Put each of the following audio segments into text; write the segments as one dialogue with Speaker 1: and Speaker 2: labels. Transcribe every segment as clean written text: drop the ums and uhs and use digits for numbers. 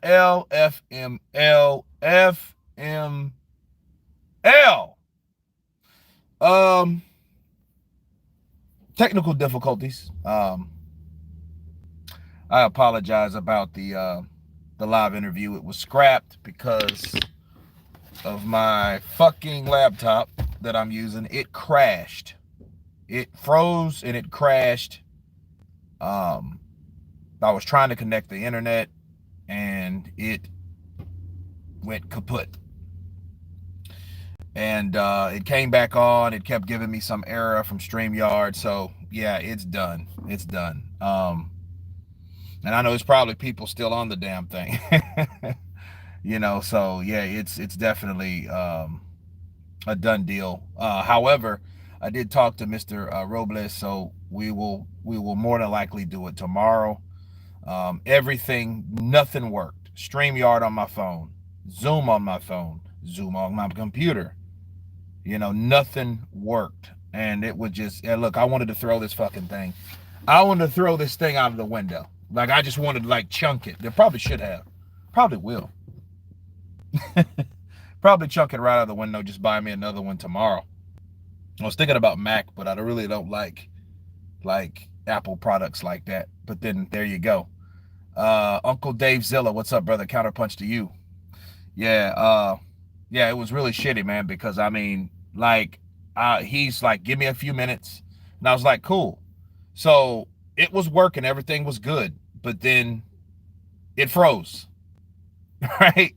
Speaker 1: FML, FML, FML. Um, Technical difficulties. I apologize about the live interview. It was scrapped because of my fucking laptop that I'm using. It crashed. It froze and it crashed. Um, I was trying to connect the internet and it went kaput. And it came back on. It kept giving me some error from StreamYard. So yeah, it's done. It's done. And I know there's probably people still on the damn thing. So yeah, it's definitely a done deal. However, I did talk to Mr. Robles, so we will more than likely do it tomorrow. Nothing worked. StreamYard on my phone, Zoom on my phone, Zoom on my computer. Nothing worked. And it would just, look, I wanted to throw this fucking thing. I wanted to throw this thing out of the window. Like, I just wanted to, like, chunk it. They probably should have. Probably will. Probably chunk it right out of the window, just buy me another one tomorrow. I was thinking about Mac, but I really don't like Apple products like that. But then, there you go. Uncle Dave Zilla, what's up, brother? Counterpunch to you. Yeah, it was really shitty, man, because I mean, he's like, give me a few minutes. And I was like, cool. So it was working. Everything was good. But then it froze. Right.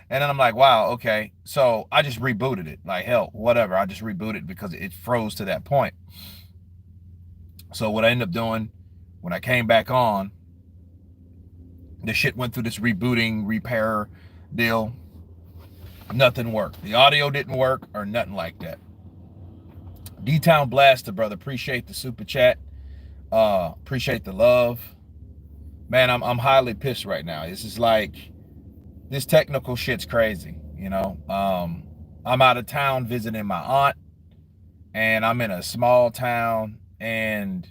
Speaker 1: And then I'm like, wow, okay. So I just rebooted it. Like, hell, whatever. I just rebooted it because it froze to that point. So what I ended up doing when I came back on, the shit went through this rebooting, repair deal. Nothing worked. The audio didn't work or nothing like that. D-Town Blaster, brother. Appreciate the super chat. Appreciate the love. Man, I'm highly pissed right now. This is like, this technical shit's crazy, I'm out of town visiting my aunt, and I'm in a small town, and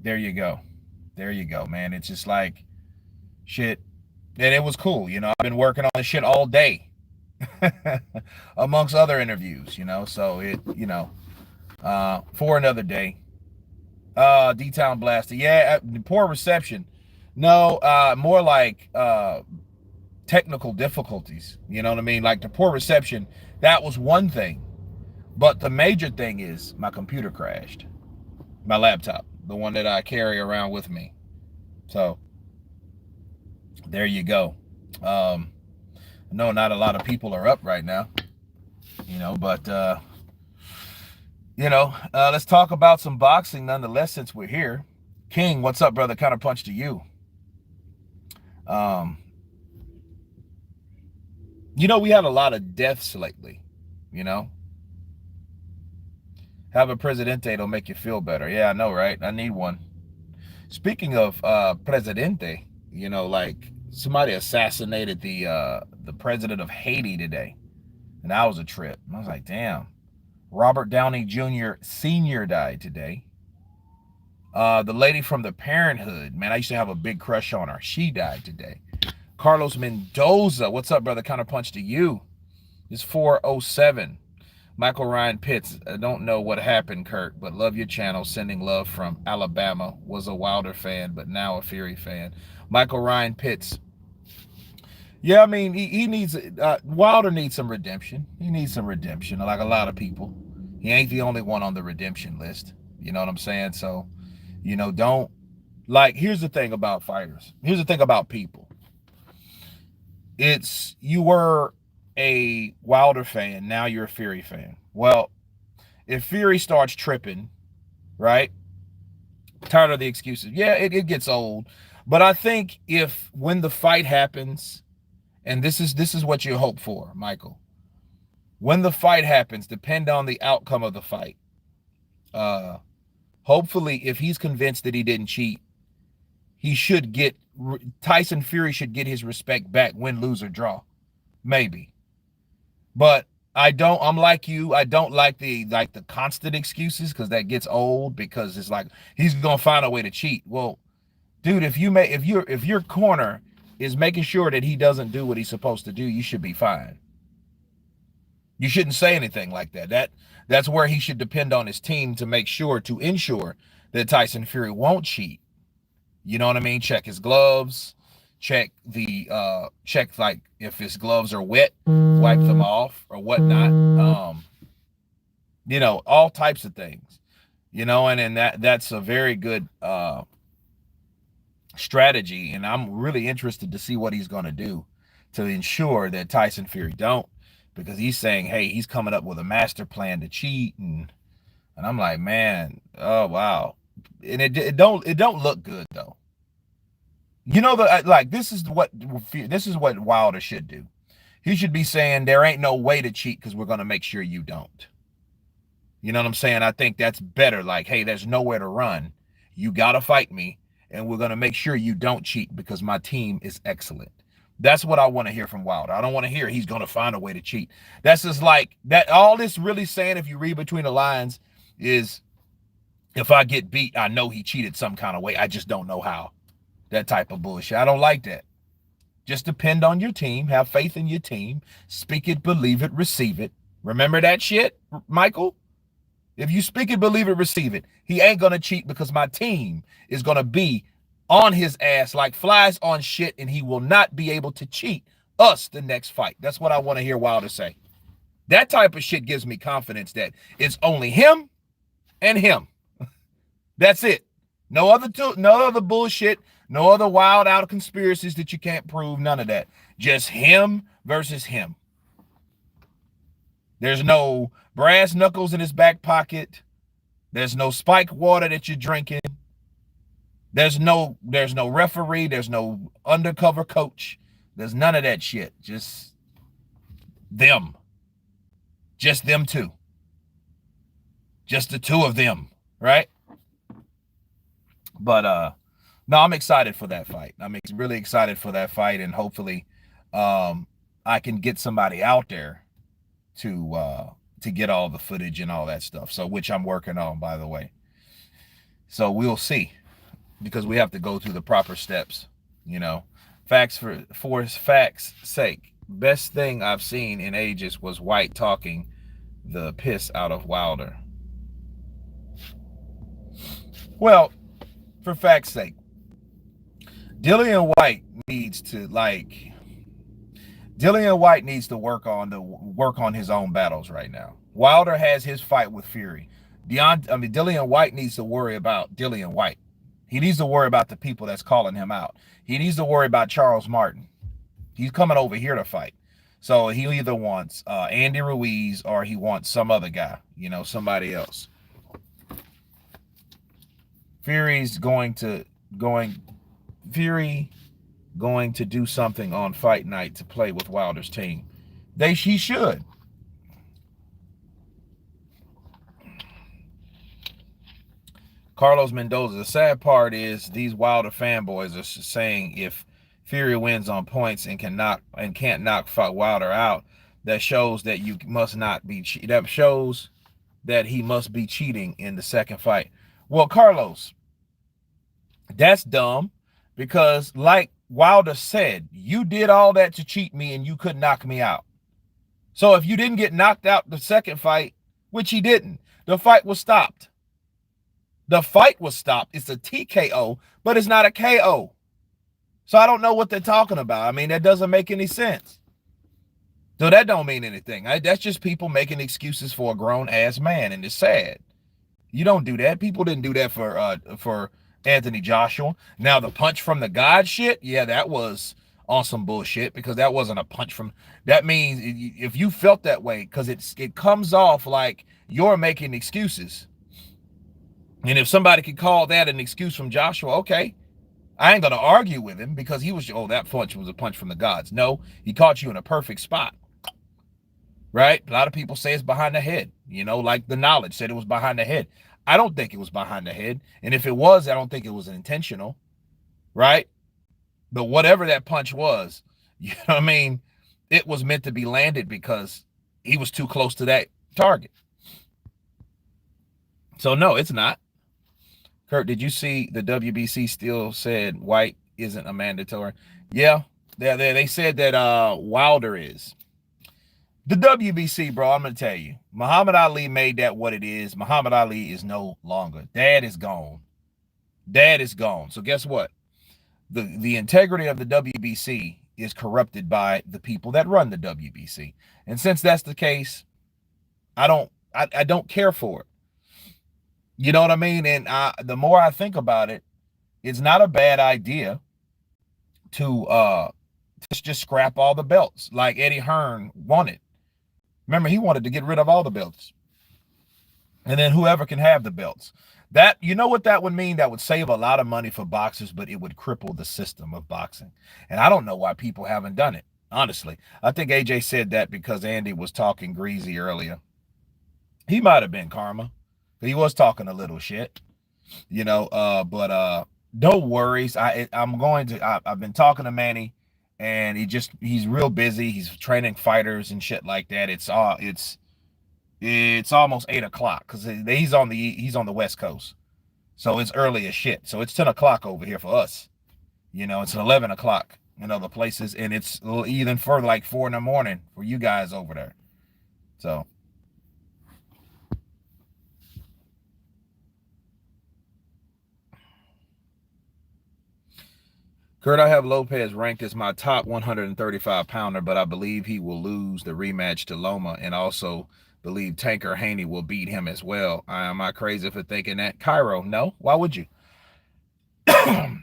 Speaker 1: there you go. There you go, man. It's just like, shit. And it was cool, I've been working on this shit all day. Amongst other interviews, so it, for another day. D-Town Blaster. Yeah, poor reception. No, more like technical difficulties. You know what I mean? Like the poor reception, that was one thing. But the major thing is my computer crashed. My laptop, the one that I carry around with me. So there you go. No, not a lot of people are up right now. But let's talk about some boxing nonetheless since we're here. King, what's up, brother? Counterpunch to you. We had a lot of deaths lately, Have a presidente, it'll make you feel better. Yeah, I know, right? I need one. Speaking of presidente, like somebody assassinated the president of Haiti today. And that was a trip. I was like, damn. Robert Downey Jr. Sr. died today. The lady from the Parenthood, man, I used to have a big crush on her. She died today. Carlos Mendoza, what's up, brother? Counterpunch to you. It's 407. Michael Ryan Pitts, I don't know what happened, Kurt, but love your channel. Sending love from Alabama. Was a Wilder fan, but now a Fury fan. Michael Ryan Pitts. Yeah, I mean, he needs, Wilder needs some redemption. He needs some redemption, like a lot of people. He ain't the only one on the redemption list. You know what I'm saying? So, don't, like, here's the thing about fighters. Here's the thing about people. It's, you were a Wilder fan, now you're a Fury fan. Well, if Fury starts tripping, right? Tired of the excuses. Yeah, it gets old. But I think when the fight happens, and this is what you hope for, Michael. When the fight happens, depend on the outcome of the fight. Hopefully, if he's convinced that he didn't cheat, Tyson Fury should get his respect back, win, lose, or draw. Maybe. But I'm like you. I don't like the constant excuses, because that gets old, because it's like he's gonna find a way to cheat. Well, dude, if your corner is making sure that he doesn't do what he's supposed to do, you should be fine. You shouldn't say anything like that. That's where he should depend on his team to make sure, to ensure that Tyson Fury won't cheat. You know what I mean? Check his gloves, check like if his gloves are wet, wipe them off or whatnot. All types of things. And that's a very good strategy, and I'm really interested to see what he's going to do to ensure that Tyson Fury don't, because he's saying, hey, he's coming up with a master plan to cheat, and I'm like, man, oh wow, and it don't look good though. This is what Wilder should do. He should be saying there ain't no way to cheat because we're going to make sure you don't. You know what I'm saying? I think that's better. Like, hey, there's nowhere to run. You got to fight me, and we're going to make sure you don't cheat because my team is excellent. That's what I want to hear from Wilder. I don't want to hear he's going to find a way to cheat. That's just like that. All this really saying, if you read between the lines, is if I get beat, I know he cheated some kind of way. I just don't know how. That type of bullshit. I don't like that. Just depend on your team. Have faith in your team. Speak it, believe it, receive it. Remember that shit, Michael? If you speak it, believe it, receive it. He ain't going to cheat because my team is going to be on his ass like flies on shit, and he will not be able to cheat us the next fight. That's what I want to hear Wilder say. That type of shit gives me confidence that it's only him and him. That's it. No other bullshit, no other wild out conspiracies that you can't prove, none of that. Just him versus him. There's no brass knuckles in his back pocket. There's no spiked water that you're drinking. There's no referee. There's no undercover coach. There's none of that shit. Just them. Just them two. Just the two of them, right? But no, I'm excited for that fight. I'm really excited for that fight, and hopefully I can get somebody out there to get all the footage and all that stuff. So, which I'm working on, by the way. So we'll see, because we have to go through the proper steps, Facts for facts' sake. Best thing I've seen in ages was White talking the piss out of Wilder. Well, for facts' sake, Dillian White needs to work on his own battles right now. Wilder has his fight with Fury. Dillian White needs to worry about Dillian White. He needs to worry about the people that's calling him out. He needs to worry about Charles Martin. He's coming over here to fight. So he either wants Andy Ruiz or he wants some other guy, somebody else. Fury going to do something on fight night to play with Wilder's team. He should. Carlos Mendoza. The sad part is these Wilder fanboys are saying if Fury wins on points and can't knock Wilder out, that shows that you must not be. That shows that he must be cheating in the second fight. Well, Carlos, that's dumb, because like Wilder said, you did all that to cheat me and you couldn't knock me out. So if you didn't get knocked out the second fight, which he didn't, the fight was stopped. The fight was stopped. It's a TKO, but it's not a KO. So I don't know what they're talking about. I mean, that doesn't make any sense. So that don't mean anything. That's just people making excuses for a grown-ass man, and it's sad. You don't do that. People didn't do that for Anthony Joshua. Now, the punch from the God shit, yeah, that was on some bullshit, because that wasn't a punch from... That means if you felt that way, because it comes off like you're making excuses. And if somebody could call that an excuse from Joshua, okay, I ain't going to argue with him, because he was, that punch was a punch from the gods. No, he caught you in a perfect spot, right? A lot of people say it's behind the head, like the Knowledge said it was behind the head. I don't think it was behind the head. And if it was, I don't think it was intentional, right? But whatever that punch was, it was meant to be landed because he was too close to that target. So no, it's not. Kurt, did you see the WBC still said White isn't a mandatory? Yeah, they said that Wilder is. The WBC, bro, I'm going to tell you. Muhammad Ali made that what it is. Muhammad Ali is no longer. Dad is gone. Dad is gone. So guess what? The integrity of the WBC is corrupted by the people that run the WBC. And since that's the case, I don't care for it. You know what I mean? And the more I think about it, it's not a bad idea to just scrap all the belts like Eddie Hearn wanted. Remember, he wanted to get rid of all the belts. And then whoever can have the belts. That, you know what that would mean? That would save a lot of money for boxers, but it would cripple the system of boxing. And I don't know why people haven't done it, honestly. I think AJ said that because Andy was talking greasy earlier. He might have been karma. He was talking a little shit, but no worries. I've been talking to Manny, and he's real busy. He's training fighters and shit like that. It's almost 8 o'clock because he's on the West Coast, so it's early as shit. So it's 10 o'clock over here for us. It's 11 o'clock in other places, and it's even further, like 4 in the morning for you guys over there. So. Kurt, I have Lopez ranked as my top 135 pounder, but I believe he will lose the rematch to Loma, and also believe Tanker Haney will beat him as well. Am I crazy for thinking that? Cairo, no. Why would you? Because,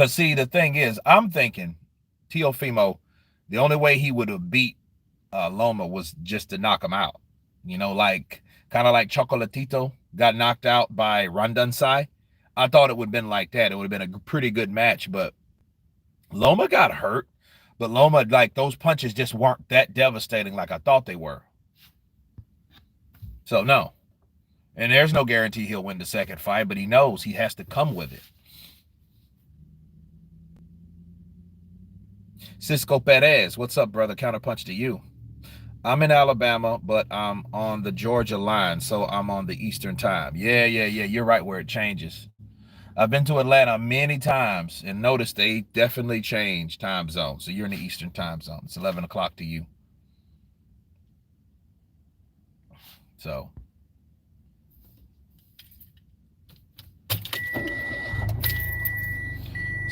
Speaker 1: see, the thing is, I'm thinking Teofimo, the only way he would have beat Loma was just to knock him out. Kind of like Chocolatito got knocked out by Randansai. I thought it would have been like that. It would have been a pretty good match, but Loma got hurt. But Loma, like, those punches just weren't that devastating like I thought they were. So, no. And there's no guarantee he'll win the second fight, but he knows he has to come with it. Cisco Perez, what's up, brother? Counterpunch to you. I'm in Alabama, but I'm on the Georgia line, so I'm on the Eastern time. Yeah. You're right where it changes. I've been to Atlanta many times and noticed they definitely change time zone. So you're in the Eastern time zone. It's 11 o'clock to you. So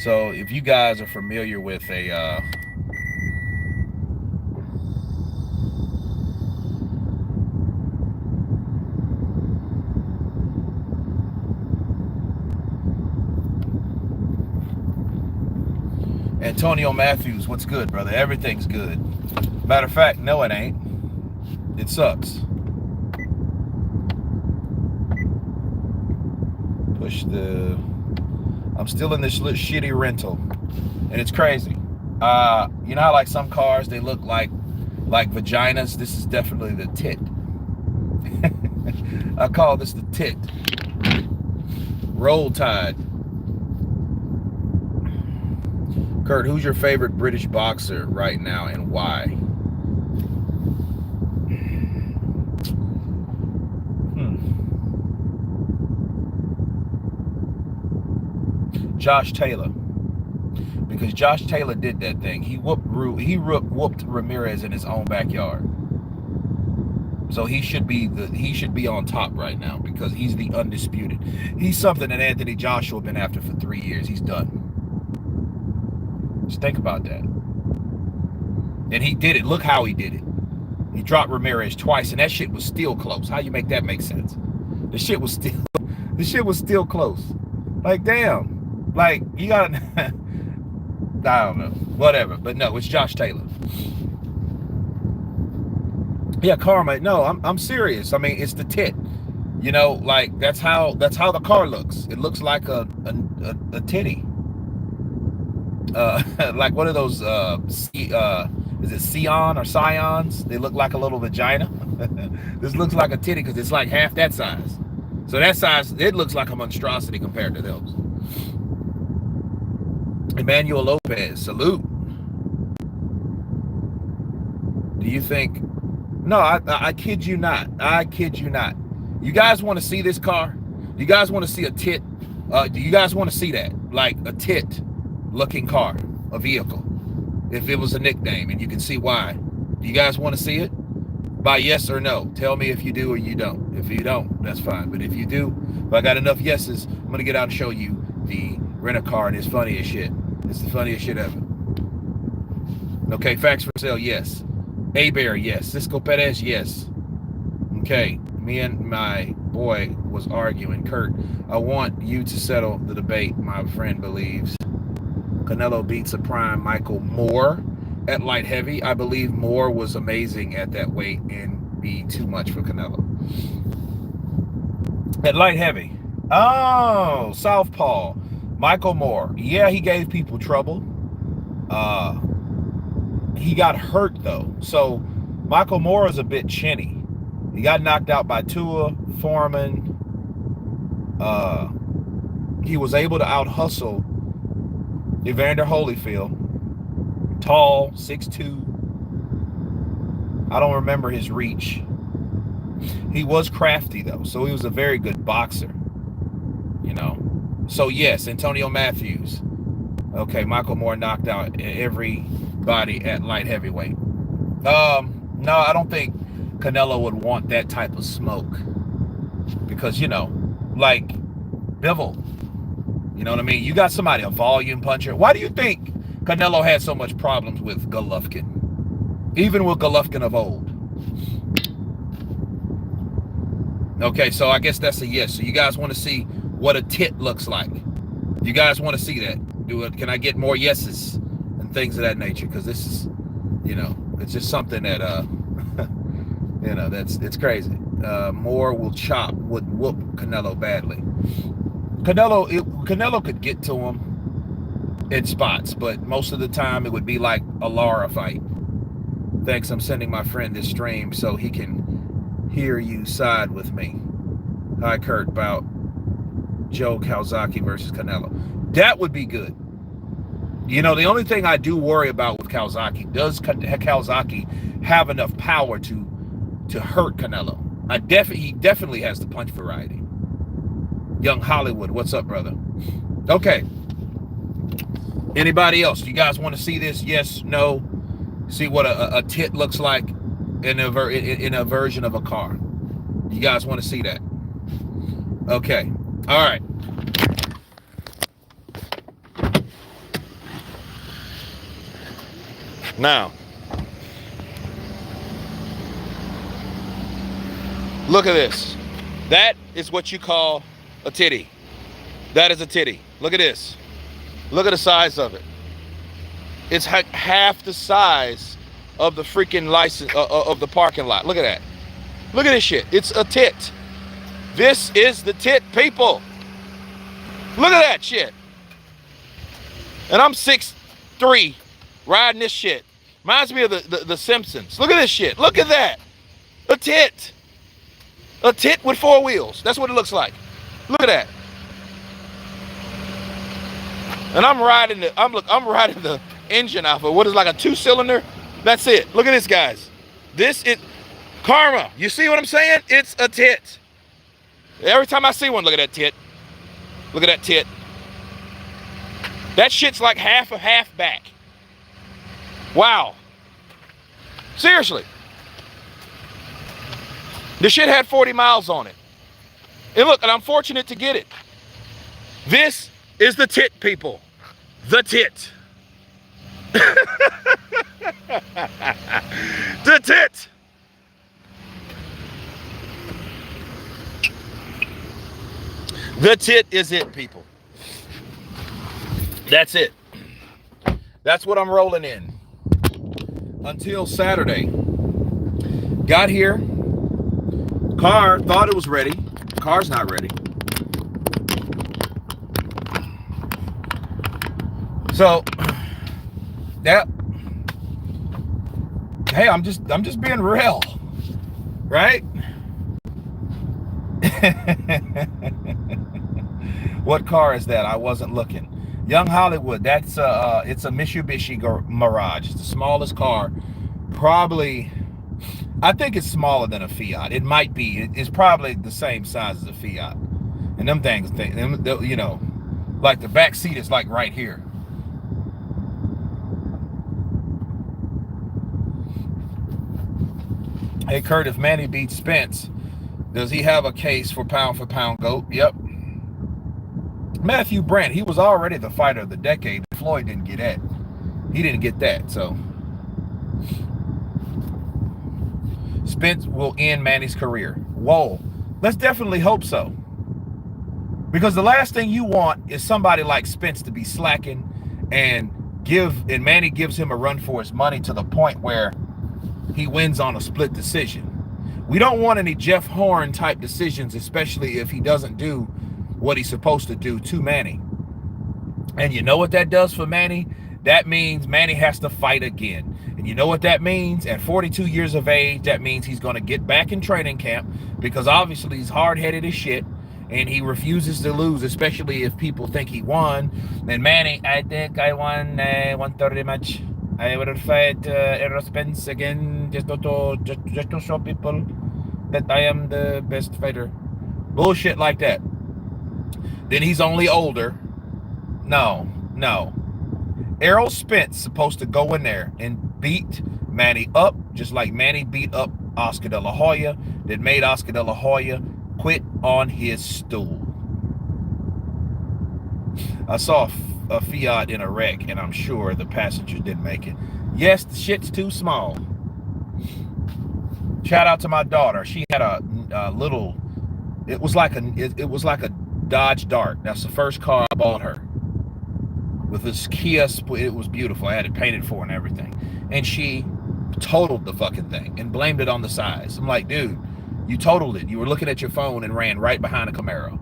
Speaker 1: if you guys are familiar with a Antonio Matthews, what's good, brother? Everything's good. Matter of fact, no, it ain't. It sucks. I'm still in this little shitty rental, and it's crazy. You know how like some cars, they look like vaginas? This is definitely the tit. I call this the tit. Roll Tide. Kurt, who's your favorite British boxer right now and why? Josh Taylor. Because Josh Taylor did that thing. He whooped Ramirez in his own backyard. So he should be on top right now because he's the undisputed. He's something that Anthony Joshua been after for 3 years. He's done. Just think about that. And he did it. Look how he did it. He dropped Ramirez twice, and that shit was still close. How you make that make sense? The shit was still close. Like, damn. Like, you gotta I don't know. Whatever. But no, it's Josh Taylor. Yeah, karma. No, I'm serious. I mean, it's the tit. Like that's how the car looks. It looks like a titty. Like one of those is it Scion or Scions? They look like a little vagina. This looks like a titty because it's like half that size. So that size, it looks like a monstrosity compared to those. Emmanuel Lopez, salute. Do you think? No, I kid you not. I kid you not. You guys want to see this car? You guys want to see a tit? Do you guys want to see that? Like a tit? looking car, a vehicle, if it was a nickname, and you can see why. Do you guys want to see it? By yes or no. Tell me if you do or you don't. If you don't, that's fine. But if you do, if I got enough yeses, I'm going to get out and show you the rent-a-car, and it's funny as shit. It's the funniest shit ever. Okay, facts for sale, yes. A-Bear, yes. Cisco Perez, yes. Okay, me and my boy was arguing. Kurt, I want you to settle the debate. My friend believes Canelo beats a prime Michael Moore at light heavy. I believe Moore was amazing at that weight and be too much for Canelo. At light heavy. Oh, Southpaw. Michael Moore. Yeah, he gave people trouble. He got hurt though. So Michael Moore is a bit chinny. He got knocked out by Tua, Foreman. He was able to out-hustle Evander Holyfield. Tall, 6'2". I don't remember his reach. He was crafty though, so he was a very good boxer. You know. So yes, Antonio Matthews. Okay, Michael Moore knocked out everybody at light heavyweight. No, I don't think Canelo would want that type of smoke. Because, you know, like Bivol. You know what I mean? You got somebody, a volume puncher. Why do you think Canelo had so much problems with Golovkin? Even with Golovkin of old. Okay, so I guess that's a yes. So you guys want to see what a tit looks like? You guys want to see that? Do it? Can I get more yeses and things of that nature? Because this is, you know, it's just something that you know, it's crazy. Moore would whoop Canelo badly. Canelo could get to him in spots, but most of the time it would be like a Lara fight. Thanks, I'm sending my friend this stream so he can hear you side with me. Hi, Kurt, about Joe Calzaghe versus Canelo. That would be good. You know, the only thing I do worry about with Calzaghe, does Calzaghe have enough power to hurt Canelo? He definitely has the punch variety. Young Hollywood, what's up, brother? Okay. Anybody else? You guys want to see this? Yes, no? See what a tit looks like in a version of a car. You guys want to see that? Okay. All right. Now, look at this. That is what you call a titty. That is a titty. Look at this. Look at the size of it. It's half the size of the freaking license of the parking lot. Look at that. Look at this shit. It's a tit. This is the tit, people. Look at that shit. And I'm 6'3", riding this shit. Reminds me of the Simpsons. Look at this shit. Look at that. A tit. A tit with 4 wheels. That's what it looks like. Look at that. And I'm riding the engine off of what is like a 2-cylinder. That's it. Look at this, guys. This is karma. You see what I'm saying? It's a tit. Every time I see one, look at that tit. Look at that tit. That shit's like half a halfback. Wow. Seriously. The shit had 40 miles on it. And look, and I'm fortunate to get it. This is the tit, people. The tit. The tit. The tit is it, people. That's it. That's what I'm rolling in. Until Saturday. Got here. Car thought it was ready. Car's not ready. So, yeah. Hey, I'm just being real, right? What car is that? I wasn't looking. Young Hollywood. That's it's a Mitsubishi Mirage. It's the smallest car, probably. I think it's smaller than a Fiat. It might be. It's probably the same size as a Fiat. And them things, you know, like the back seat is like right here. Hey, Kurt, if Manny beats Spence, does he have a case for pound GOAT? Yep. Matthew Brant, he was already the fighter of the decade. Floyd didn't get that. He didn't get that, so. Spence will end Manny's career. Whoa. Let's definitely hope so. Because the last thing you want is somebody like Spence to be slacking and Manny gives him a run for his money to the point where he wins on a split decision. We don't want any Jeff Horn type decisions, especially if he doesn't do what he's supposed to do to Manny. And you know what that does for Manny? That means Manny has to fight again. And you know what that means? At 42 years of age, that means he's going to get back in training camp because obviously he's hard-headed as shit and he refuses to lose, especially if people think he won. And Manny, I think I won 130 match. I will fight Errol Spence again just to show people that I am the best fighter. Bullshit like that. Then he's only older. No. Errol Spence supposed to go in there and beat Manny up, just like Manny beat up Oscar De La Hoya, that made Oscar De La Hoya quit on his stool. I saw a Fiat in a wreck, and I'm sure the passenger didn't make it. Yes, the shit's too small. Shout out to my daughter. She had a little. It was like a Dodge Dart. That's the first car I bought her. With this Kia, it was beautiful. I had it painted for and everything. And she totaled the fucking thing and blamed it on the size. I'm like, dude, you totaled it. You were looking at your phone and ran right behind a Camaro.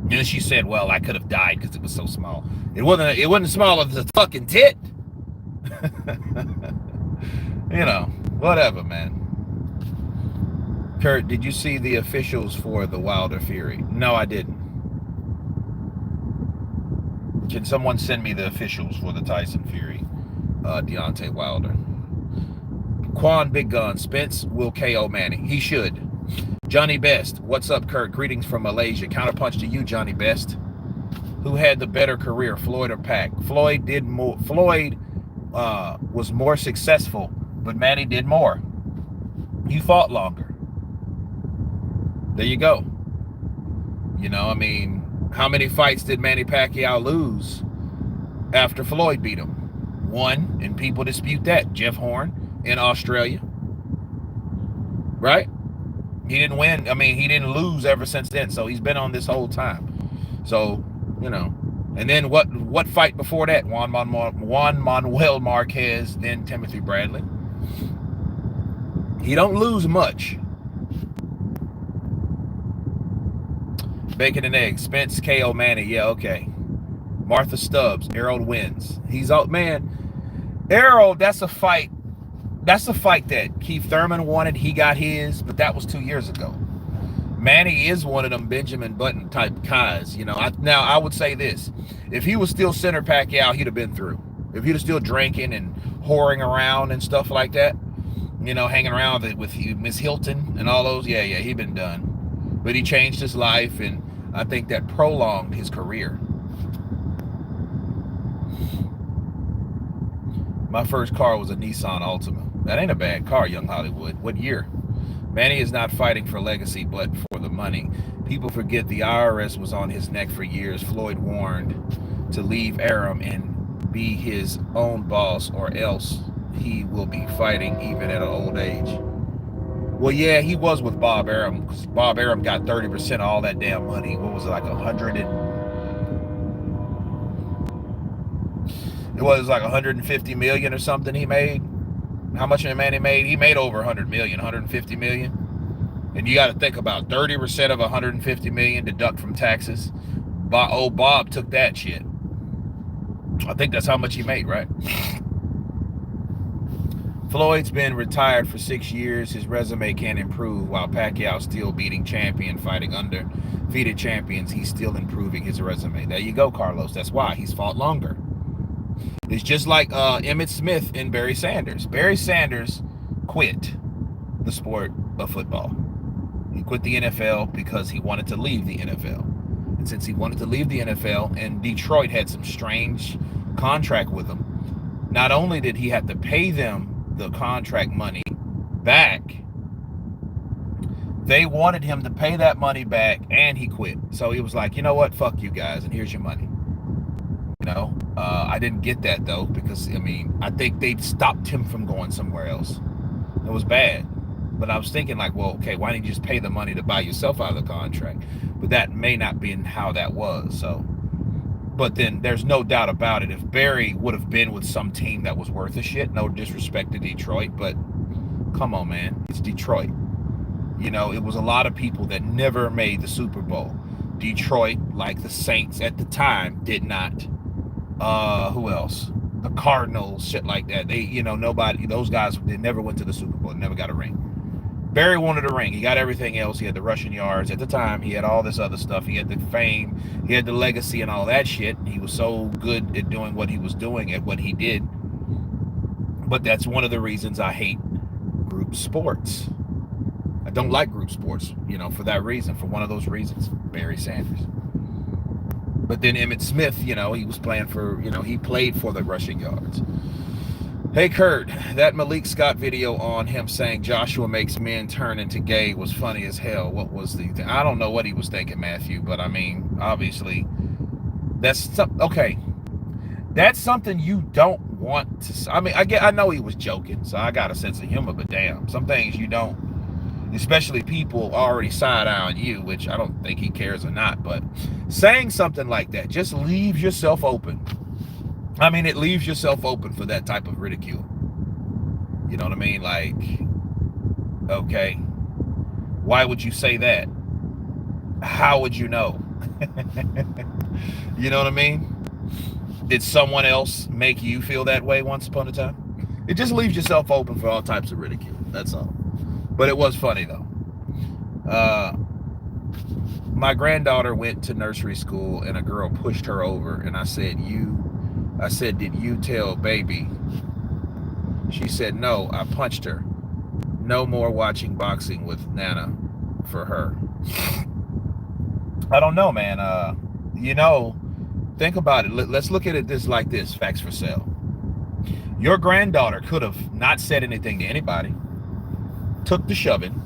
Speaker 1: And then she said, well, I could have died because it was so small. It wasn't small as a fucking tit. You know, whatever, man. Kurt, did you see the officials for the Wilder Fury? No, I didn't. Can someone send me the officials for the Tyson Fury, Deontay Wilder? Quan Big Gun, Spence will KO Manny. He should. Johnny Best, what's up, Kurt? Greetings from Malaysia. Counterpunch to you, Johnny Best. Who had the better career, Floyd or Pac? Floyd did more. Floyd was more successful, but Manny did more. He fought longer. There you go. You know, I mean, how many fights did Manny Pacquiao lose after Floyd beat him? One, and people dispute that. Jeff Horn in Australia. Right? He didn't win. I mean, he didn't lose ever since then. So he's been on this whole time. So, you know. And then what fight before that? Juan Manuel Marquez, then Timothy Bradley. He don't lose much. Bacon and eggs. Spence KO Manny. Yeah, okay. Martha Stubbs. Errol wins. He's out, man. Errol, that's a fight. That's a fight that Keith Thurman wanted. He got his, but that was 2 years ago. Manny is one of them Benjamin Button type guys. You know, I would say this. If he was still center Pacquiao, he'd have been through. If he was still drinking and whoring around and stuff like that, you know, hanging around with Miss Hilton and all those, yeah, he'd been done. But he changed his life, and I think that prolonged his career. My first car was a Nissan Altima. That ain't a bad car, Young Hollywood. What year? Manny is not fighting for legacy, but for the money. People forget the IRS was on his neck for years. Floyd warned to leave Arum and be his own boss, or else he will be fighting even at an old age. Well, yeah, he was with Bob Arum, because Bob Arum got 30% of all that damn money. What was it, like 100 and... It was like 150 million or something he made. How much did Manny made? He made over 100 million, 150 million. And you got to think about 30% of 150 million deduct from taxes. Old Bob took that shit. I think that's how much he made, right? Floyd's been retired for 6 years. His resume can't improve while Pacquiao's still beating champion, fighting undefeated champions. He's still improving his resume. There you go, Carlos. That's why he's fought longer. It's just like Emmett Smith and Barry Sanders. Barry Sanders quit the sport of football. He quit the NFL because he wanted to leave the NFL. And since he wanted to leave the NFL, and Detroit had some strange contract with him, not only did he have to pay them the contract money back, they wanted him to pay that money back, and he quit. So he was like, you know what, fuck you guys, and here's your money. I didn't get that though, because I mean, I think they stopped him from going somewhere else. It was bad. But I was thinking like, well, okay, why didn't you just pay the money to buy yourself out of the contract? But that may not be how that was. So, but then there's no doubt about it. If Barry would have been with some team that was worth a shit, no disrespect to Detroit, but come on, man, it's Detroit. It was a lot of people that never made the Super Bowl. Detroit, like the Saints at the time, did not. Who else? The Cardinals, shit like that. They, nobody, those guys, they never went to the Super Bowl, never got a ring. Barry wanted a ring. He got everything else. He had the rushing yards. At the time, he had all this other stuff. He had the fame. He had the legacy and all that shit. He was so good at doing what he was doing, at what he did. But that's one of the reasons I hate group sports. I don't like group sports, for that reason, for one of those reasons. Barry Sanders. But then Emmitt Smith, he was playing for, he played for the rushing yards. Hey, Kurt, that Malik Scott video on him saying Joshua makes men turn into gay was funny as hell. What was the thing? I don't know what he was thinking, Matthew, but I mean, obviously, okay. That's something you don't want to, I mean, I know he was joking, so I got a sense of humor, but damn, some things you don't, especially people already side eye on you, which I don't think he cares or not, but saying something like that just leaves yourself open. I mean, it leaves yourself open for that type of ridicule. You know what I mean? Like, okay, why would you say that? How would you know? You know what I mean? Did someone else make you feel that way once upon a time? It just leaves yourself open for all types of ridicule. That's all. But it was funny, though. My granddaughter went to nursery school, and a girl pushed her over, and I said, did you tell baby? She said, no, I punched her. No more watching boxing with Nana for her. I don't know, man. Think about it. Let's look at it like this, facts for sale. Your granddaughter could have not said anything to anybody, took the shoving,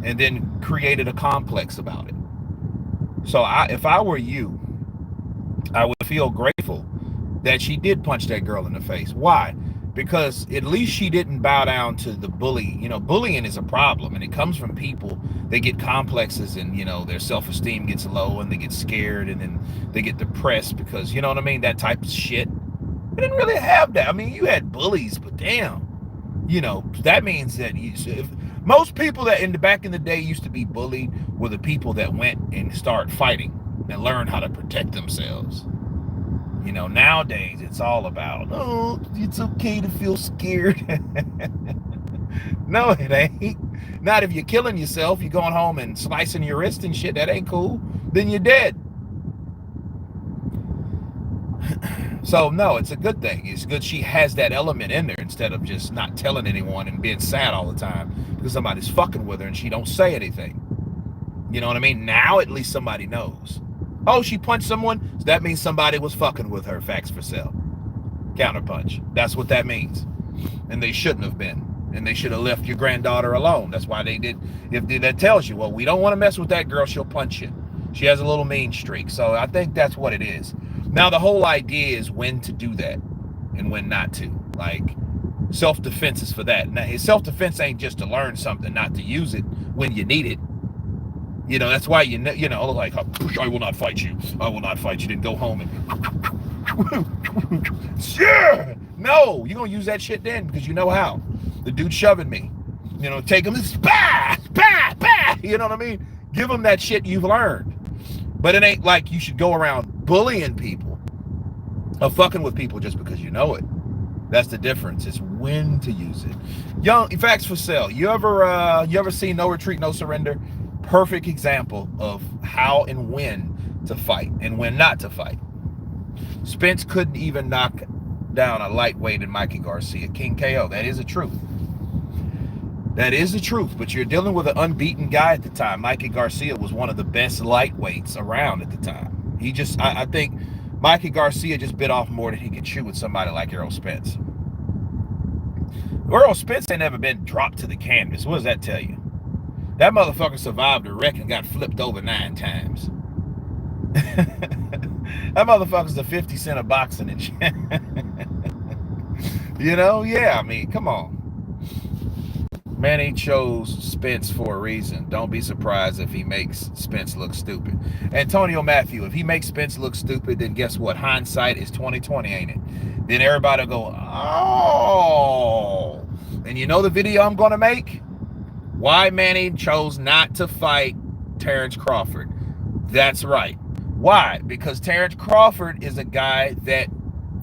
Speaker 1: and then created a complex about it. So if I were you, I would feel grateful that she did punch that girl in the face. Why? Because at least she didn't bow down to the bully. Bullying is a problem, and it comes from people. They get complexes, and their self-esteem gets low, and they get scared, and then they get depressed because, you know what I mean, that type of shit. We didn't really have that. I mean, you had bullies, but damn, that means that most people that back in the day used to be bullied were the people that went and started fighting and learned how to protect themselves. Nowadays it's all about, oh, it's okay to feel scared. No, it ain't. Not if you're killing yourself, you're going home and slicing your wrist and shit, that ain't cool. Then you're dead. So no, it's a good thing. It's good she has that element in there instead of just not telling anyone and being sad all the time because somebody's fucking with her and she don't say anything. You know what I mean? Now at least somebody knows. Oh, she punched someone? So that means somebody was fucking with her. Facts for sale. Counterpunch. That's what that means. And they shouldn't have been. And they should have left your granddaughter alone. That's why they did. If that tells you, well, we don't want to mess with that girl, she'll punch you. She has a little mean streak. So I think that's what it is. Now the whole idea is when to do that and when not to. Like, self-defense is for that. Now, self-defense ain't just to learn something, not to use it when you need it. That's why like, I will not fight you. I will not fight you. Then go home and sure. No, you're gonna use that shit then because you know how. The dude shoving me. Take him and bah, bah, bah. You know what I mean? Give him that shit you've learned. But it ain't like you should go around bullying people or fucking with people just because you know it. That's the difference. It's when to use it. Young facts for sale. You ever seen No Retreat, No Surrender? Perfect example of how and when to fight and when not to fight. Spence couldn't even knock down a lightweight in Mikey Garcia. King KO. That is the truth. That is the truth. But you're dealing with an unbeaten guy at the time. Mikey Garcia was one of the best lightweights around at the time. I think Mikey Garcia just bit off more than he could chew with somebody like Errol Spence. Errol Spence ain't never been dropped to the canvas. What does that tell you? That motherfucker survived a wreck and got flipped over 9 times. That motherfucker's the 50 Cent of boxing and shit. You know? Yeah, I mean, come on. Manny chose Spence for a reason. Don't be surprised if he makes Spence look stupid. Antonio Matthew, if he makes Spence look stupid, then guess what? Hindsight is 20/20, ain't it? Then everybody will go, oh. And you know the video I'm going to make? Why Manny chose not to fight Terrence Crawford. That's right. Why? Because Terrence Crawford is a guy that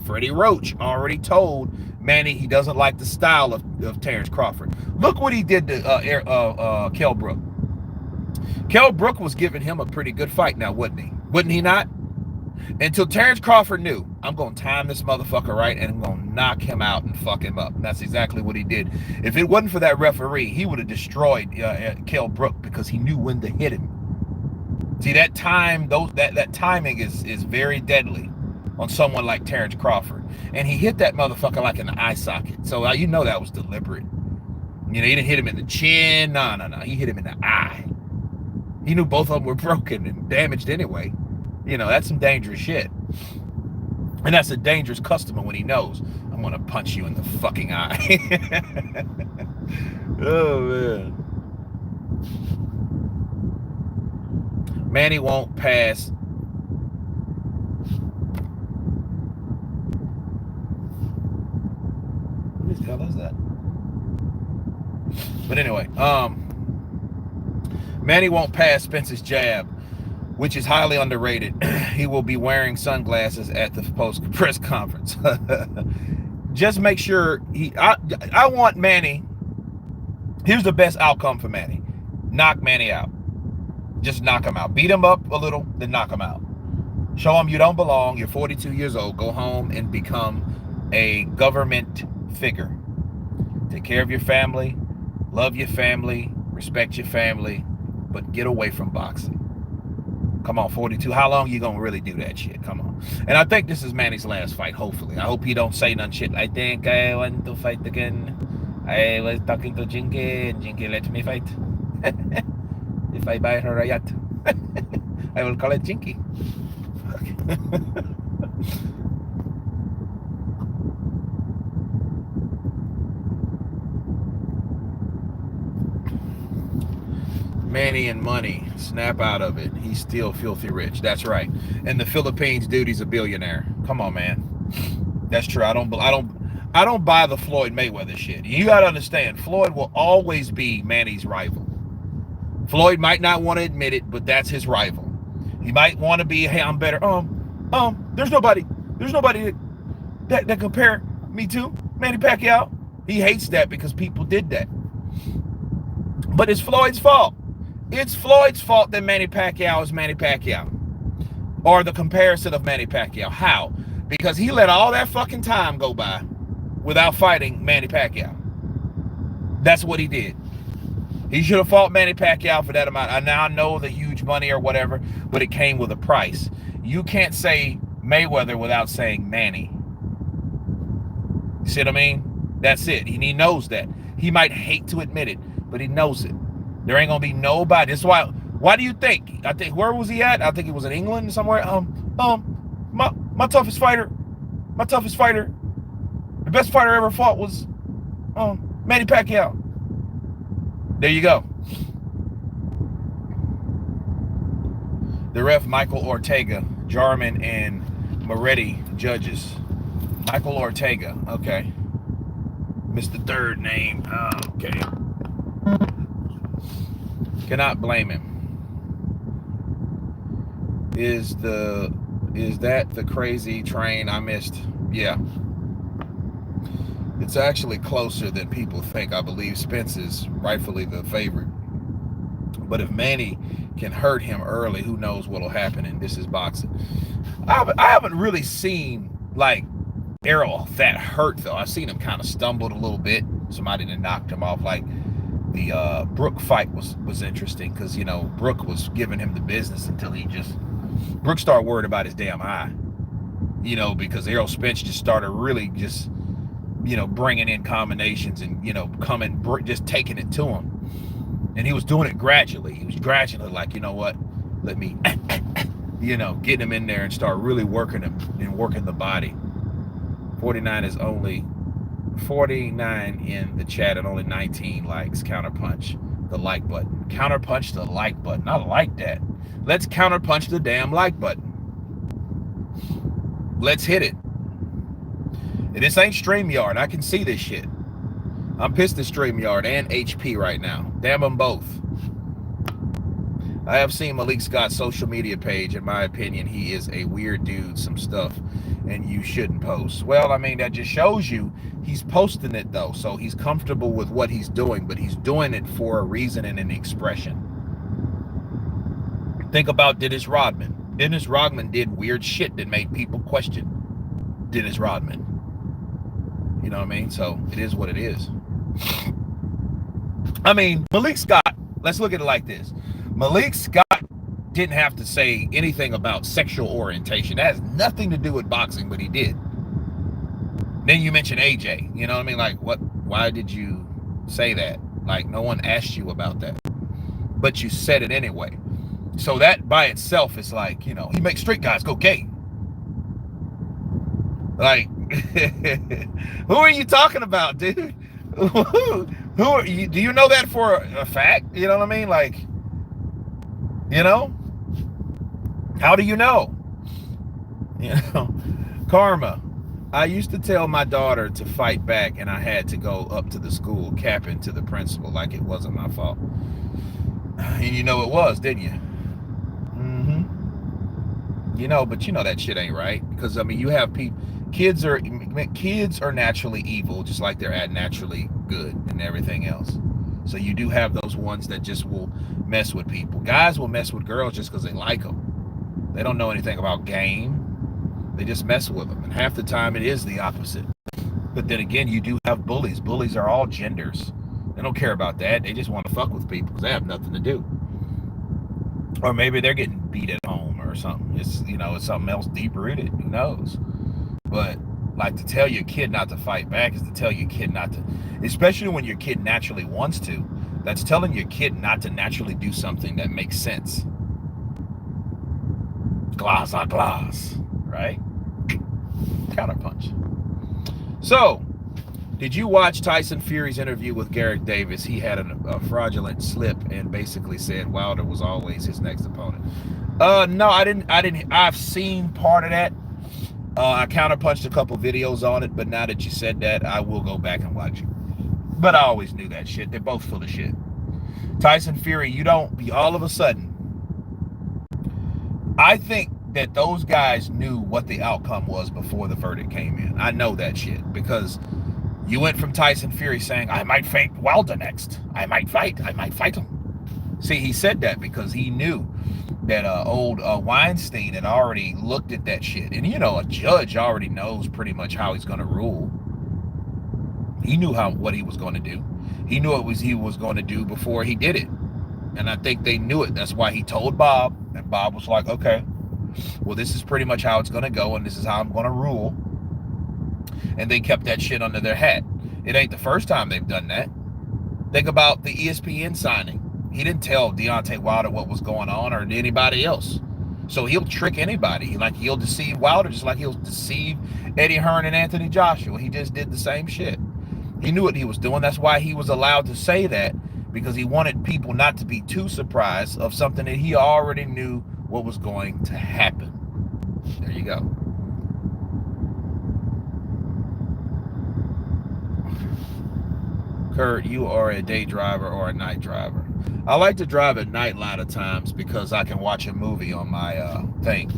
Speaker 1: Freddie Roach already told Manny he doesn't like the style of Terrence Crawford. Look what he did to Kell Brook. Kell Brook was giving him a pretty good fight now, wasn't he? Wouldn't he not? Until Terrence Crawford knew, I'm going to time this motherfucker right and I'm going to knock him out and fuck him up. And that's exactly what he did. If it wasn't for that referee, he would have destroyed Kell Brook because he knew when to hit him. See, that time, that timing is very deadly on someone like Terrence Crawford. And he hit that motherfucker like in the eye socket. So you know that was deliberate. You know, he didn't hit him in the chin. No. He hit him in the eye. He knew both of them were broken and damaged anyway. You know, that's some dangerous shit. And that's a dangerous customer when he knows, I'm going to punch you in the fucking eye. Oh, man. Manny won't pass. What the hell is that? But anyway, Manny won't pass Spence's jab, which is highly underrated. He will be wearing sunglasses at the post press conference. Just make sure I want Manny. Here's the best outcome for Manny. Knock Manny out. Just knock him out. Beat him up a little, then knock him out. Show him you don't belong. You're 42 years old. Go home and become a government figure. Take care of your family. Love your family. Respect your family. But get away from boxing. Come on, 42. How long you gonna really do that shit? Come on. And I think this is Manny's last fight, hopefully. I hope he don't say none shit. I think I want to fight again. I was talking to Jinky, and Jinky let me fight. If I buy her a yacht, I will call it Jinky. Manny and money, snap out of it. He's still filthy rich. That's right. In the Philippines, dude, he's a billionaire. Come on, man. That's true. I don't buy the Floyd Mayweather shit. You gotta understand, Floyd will always be Manny's rival. Floyd might not want to admit it, but that's his rival. He might want to be, hey, I'm better. There's nobody that compare me to Manny Pacquiao. He hates that because people did that. But it's Floyd's fault. It's Floyd's fault that Manny Pacquiao is Manny Pacquiao. Or the comparison of Manny Pacquiao. How? Because he let all that fucking time go by without fighting Manny Pacquiao. That's what he did. He should have fought Manny Pacquiao for that amount. I now know the huge money or whatever, but it came with a price. You can't say Mayweather without saying Manny. You see what I mean? That's it. And he knows that. He might hate to admit it, but he knows it. There ain't gonna be nobody. That's why do you think? I think, where was he at? I think he was in England somewhere. My toughest fighter, the best fighter I ever fought was Manny Pacquiao. There you go. The ref, Michael Ortega, Jarman and Moretti judges. Michael Ortega, okay. Missed the third name. Okay. Cannot blame him. Is that the crazy train I missed? Yeah. It's actually closer than people think. I believe Spence is rightfully the favorite. But if Manny can hurt him early, who knows what'll happen, and this is boxing. I haven't really seen, like, Errol that hurt, though. I've seen him kind of stumbled a little bit. Somebody that knocked him off. Like, the Brook fight was interesting because, you know, Brook was giving him the business until Brook started worried about his damn eye. You know, because Errol Spence just started really just bringing in combinations and, just taking it to him. And he was doing it gradually. He was gradually like, you know what, let me, get him in there and start really working him and working the body. 49 in the chat and only 19 likes. Counterpunch the like button. Counterpunch the like button. I like that. Let's counterpunch the damn like button. Let's hit it. And this ain't StreamYard. I can see this shit. I'm pissed at StreamYard and HP right now. Damn them both. I have seen Malik Scott's social media page. In my opinion, he is a weird dude, some stuff, and you shouldn't post. Well, I mean, that just shows you he's posting it, though, so he's comfortable with what he's doing, but he's doing it for a reason and an expression. Think about Dennis Rodman. Dennis Rodman did weird shit that made people question Dennis Rodman. You know what I mean? So it is what it is. I mean, Malik Scott, let's look at it like this. Malik Scott didn't have to say anything about sexual orientation. That has nothing to do with boxing, but he did. Then you mentioned AJ. You know what I mean? Like, what? Why did you say that? Like, no one asked you about that. But you said it anyway. So that by itself is like, he makes straight guys go gay. Like, who are you talking about, dude? Who are you? Do you know that for a fact? You know what I mean? Like, how do you know? Karma. I used to tell my daughter to fight back, and I had to go up to the school capping to the principal like it wasn't my fault. And it was, didn't you? But that shit ain't right, because I mean, you have people. Kids are naturally evil, just like they're naturally good and everything else. So you do have those ones that just will mess with people. Guys will mess with girls just because they like them. They don't know anything about game. They just mess with them. And half the time it is the opposite. But then again, you do have bullies. Bullies are all genders. They don't care about that. They just want to fuck with people because they have nothing to do. Or maybe they're getting beat at home or something. It's, it's something else deep rooted. Who knows? But like, to tell your kid not to fight back is to tell your kid not to, especially when your kid naturally wants to. That's telling your kid not to naturally do something that makes sense. Glass on glass, right? Counterpunch. So, did you watch Tyson Fury's interview with Garrett Davis? He had a fraudulent slip and basically said Wilder was always his next opponent. No, I didn't. I've seen part of that. I counterpunched a couple videos on it, but now that you said that, I will go back and watch it. But I always knew that shit. They're both full of shit. Tyson Fury, you don't be all of a sudden. I think that those guys knew what the outcome was before the verdict came in. I know that shit, because you went from Tyson Fury saying, I might fight Wilder next. I might fight him. See, he said that because he knew that old Weinstein had already looked at that shit. And, a judge already knows pretty much how he's going to rule. He knew what he was going to do. He knew what he was going to do before he did it. And I think they knew it. That's why he told Bob. And Bob was like, okay, well, this is pretty much how it's going to go. And this is how I'm going to rule. And they kept that shit under their hat. It ain't the first time they've done that. Think about the ESPN signing. He didn't tell Deontay Wilder what was going on or anybody else. So he'll trick anybody. Like, he'll deceive Wilder just like he'll deceive Eddie Hearn and Anthony Joshua. He just did the same shit. He knew what he was doing. That's why he was allowed to say that, because he wanted people not to be too surprised of something that he already knew what was going to happen. There you go. Kurt, you are a day driver or a night driver? I like to drive at night a lot of times because I can watch a movie on my thing.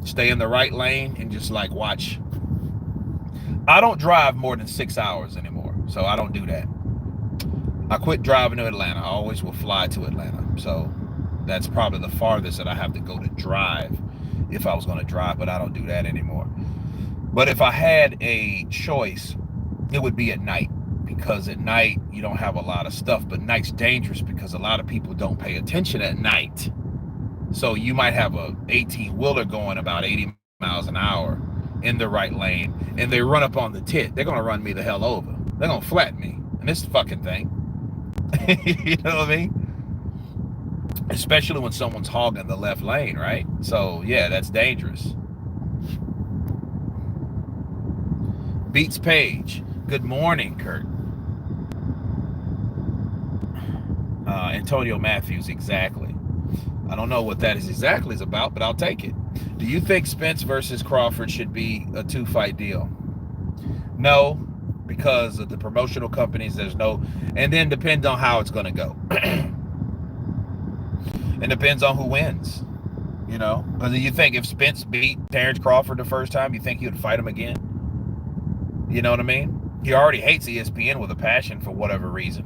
Speaker 1: Stay in the right lane and just like watch. I don't drive more than 6 hours anymore, so I don't do that. I quit driving to Atlanta. I always will fly to Atlanta. So that's probably the farthest that I have to go to drive if I was going to drive, but I don't do that anymore. But if I had a choice, it would be at night. Because at night, you don't have a lot of stuff, but night's dangerous because a lot of people don't pay attention at night. So you might have a 18-wheeler going about 80 miles an hour, in the right lane and they run up on the tit, they're going to run me the hell over. They're going to flatten me in this fucking thing. You know what I mean? Especially when someone's hogging the left lane, right? So, yeah, that's dangerous. Beats Page. Good morning, Kurt. Antonio Matthews, exactly. I don't know what that is exactly is about, but I'll take it. Do you think Spence versus Crawford should be a 2-fight deal? No, because of the promotional companies, there's no, and then depends on how it's going to go. It depends on who wins, you know, because you think if Spence beat Terrence Crawford the first time, you think he would fight him again? You know what I mean? He already hates ESPN with a passion for whatever reason,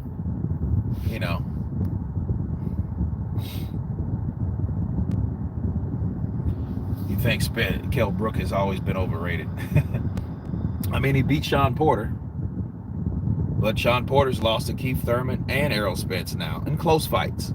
Speaker 1: you know. You think Kell Brook has always been overrated? I mean, he beat Sean Porter, but Sean Porter's lost to Keith Thurman and Errol Spence now in close fights.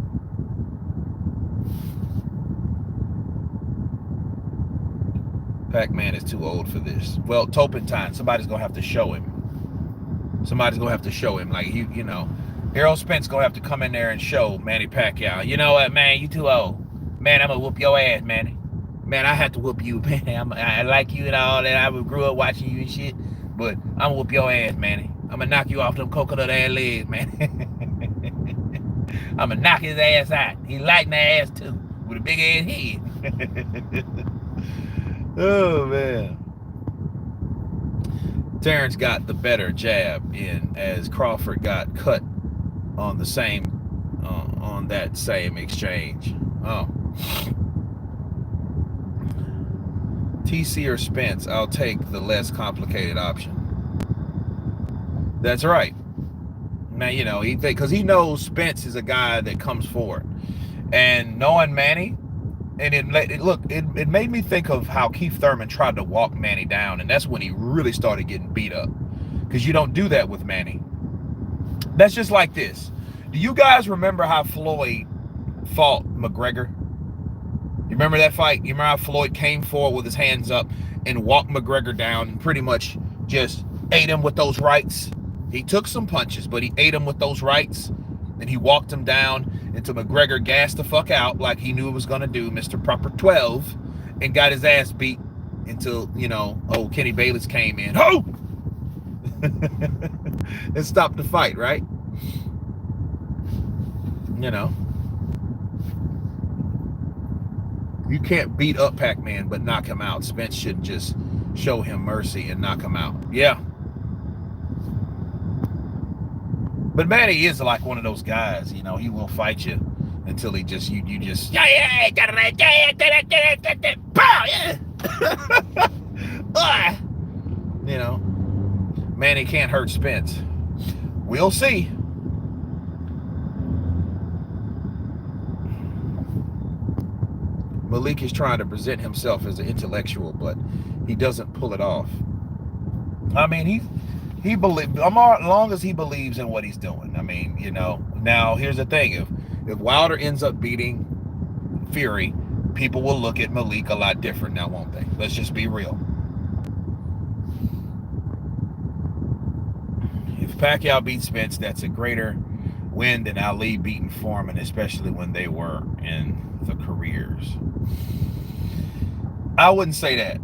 Speaker 1: Pac-Man is too old for this. Well, Topentine, somebody's gonna have to show him. Somebody's gonna have to show him. Like, you know, Errol Spence gonna have to come in there and show Manny Pacquiao, you know what, man, you too old. Man, I'm gonna whoop your ass, Manny. Man, I have to whoop you, man. I like you and all that. I grew up watching you and shit, but I'm gonna whoop your ass, Manny. I'm gonna knock you off them coconut ass legs, man. I'm gonna knock his ass out. He lighting the ass too, with a big ass head. Oh, man. Terrence got the better jab in as Crawford got cut on the same, on that same exchange. Oh. TC or Spence, I'll take the less complicated option. That's right. Now, you know, because he knows Spence is a guy that comes forward. And knowing Manny, and it made me think of how Keith Thurman tried to walk Manny down, and that's when he really started getting beat up. Because you don't do that with Manny. That's just like this. Do you guys remember how Floyd fought McGregor? You remember that fight? You remember how Floyd came forward with his hands up and walked McGregor down and pretty much just ate him with those rights? He took some punches, but he ate him with those rights. And he walked him down until McGregor gassed the fuck out like he knew it was going to do, Mr. Proper 12, and got his ass beat until, you know, old Kenny Bayless came in. Oh! And stopped the fight, right? You know. You can't beat up Pac-Man but knock him out. Spence should just show him mercy and knock him out. Yeah. But Manny is like one of those guys, you know, he will fight you until he just, you just, yeah, you know, Manny can't hurt Spence. We'll see. Malik is trying to present himself as an intellectual, but he doesn't pull it off. I mean, he believes, as long as he believes in what he's doing. I mean, you know, now here's the thing. If Wilder ends up beating Fury, people will look at Malik a lot different now, won't they? Let's just be real. If Pacquiao beats Spence, that's a greater win than Ali beating Foreman, especially when they were in the careers. I wouldn't say that.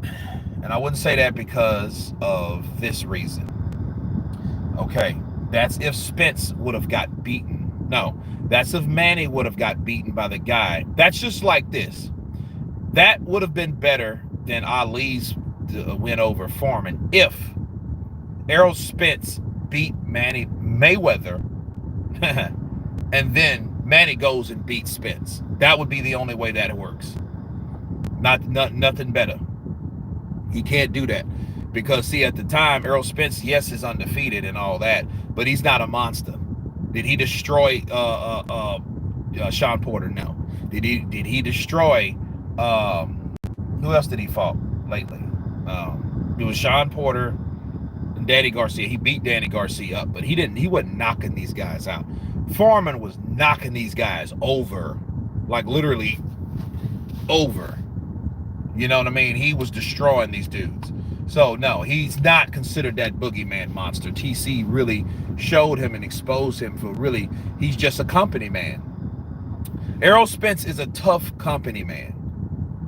Speaker 1: And I wouldn't say that because of this reason. Okay, that's if Spence would have got beaten. No, that's if Manny would have got beaten by the guy. That's just like this. That would have been better than Ali's win over Foreman if Errol Spence beat Manny Mayweather and then Manny goes and beats Spence. That would be the only way that it works. Nothing better. He can't do that. Because, see, at the time, Errol Spence, yes, is undefeated and all that, but he's not a monster. Did he destroy Sean Porter? No. Did he destroy, who else did he fought lately? It was Sean Porter and Danny Garcia. He beat Danny Garcia up, but he wasn't knocking these guys out. Foreman was knocking these guys over, like literally over. You know what I mean? He was destroying these dudes. So no, he's not considered that boogeyman monster. TC really showed him and exposed him for really, he's just a company man. Errol Spence is a tough company man.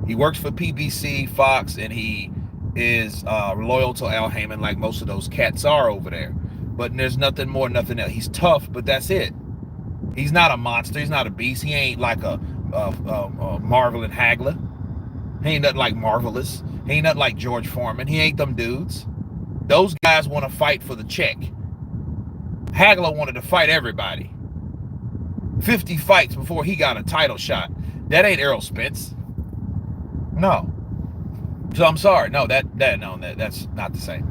Speaker 1: He works for PBC, Fox, and he is loyal to Al Heyman like most of those cats are over there. But there's nothing more, nothing else. He's tough, but that's it. He's not a monster. He's not a beast. He ain't like a Marvel and Hagler. He ain't nothing like Marvelous. He ain't nothing like George Foreman. He ain't them dudes. Those guys want to fight for the check. Hagler wanted to fight everybody. 50 fights before he got a title shot. That ain't Errol Spence. No. So I'm sorry. No, that's not the same.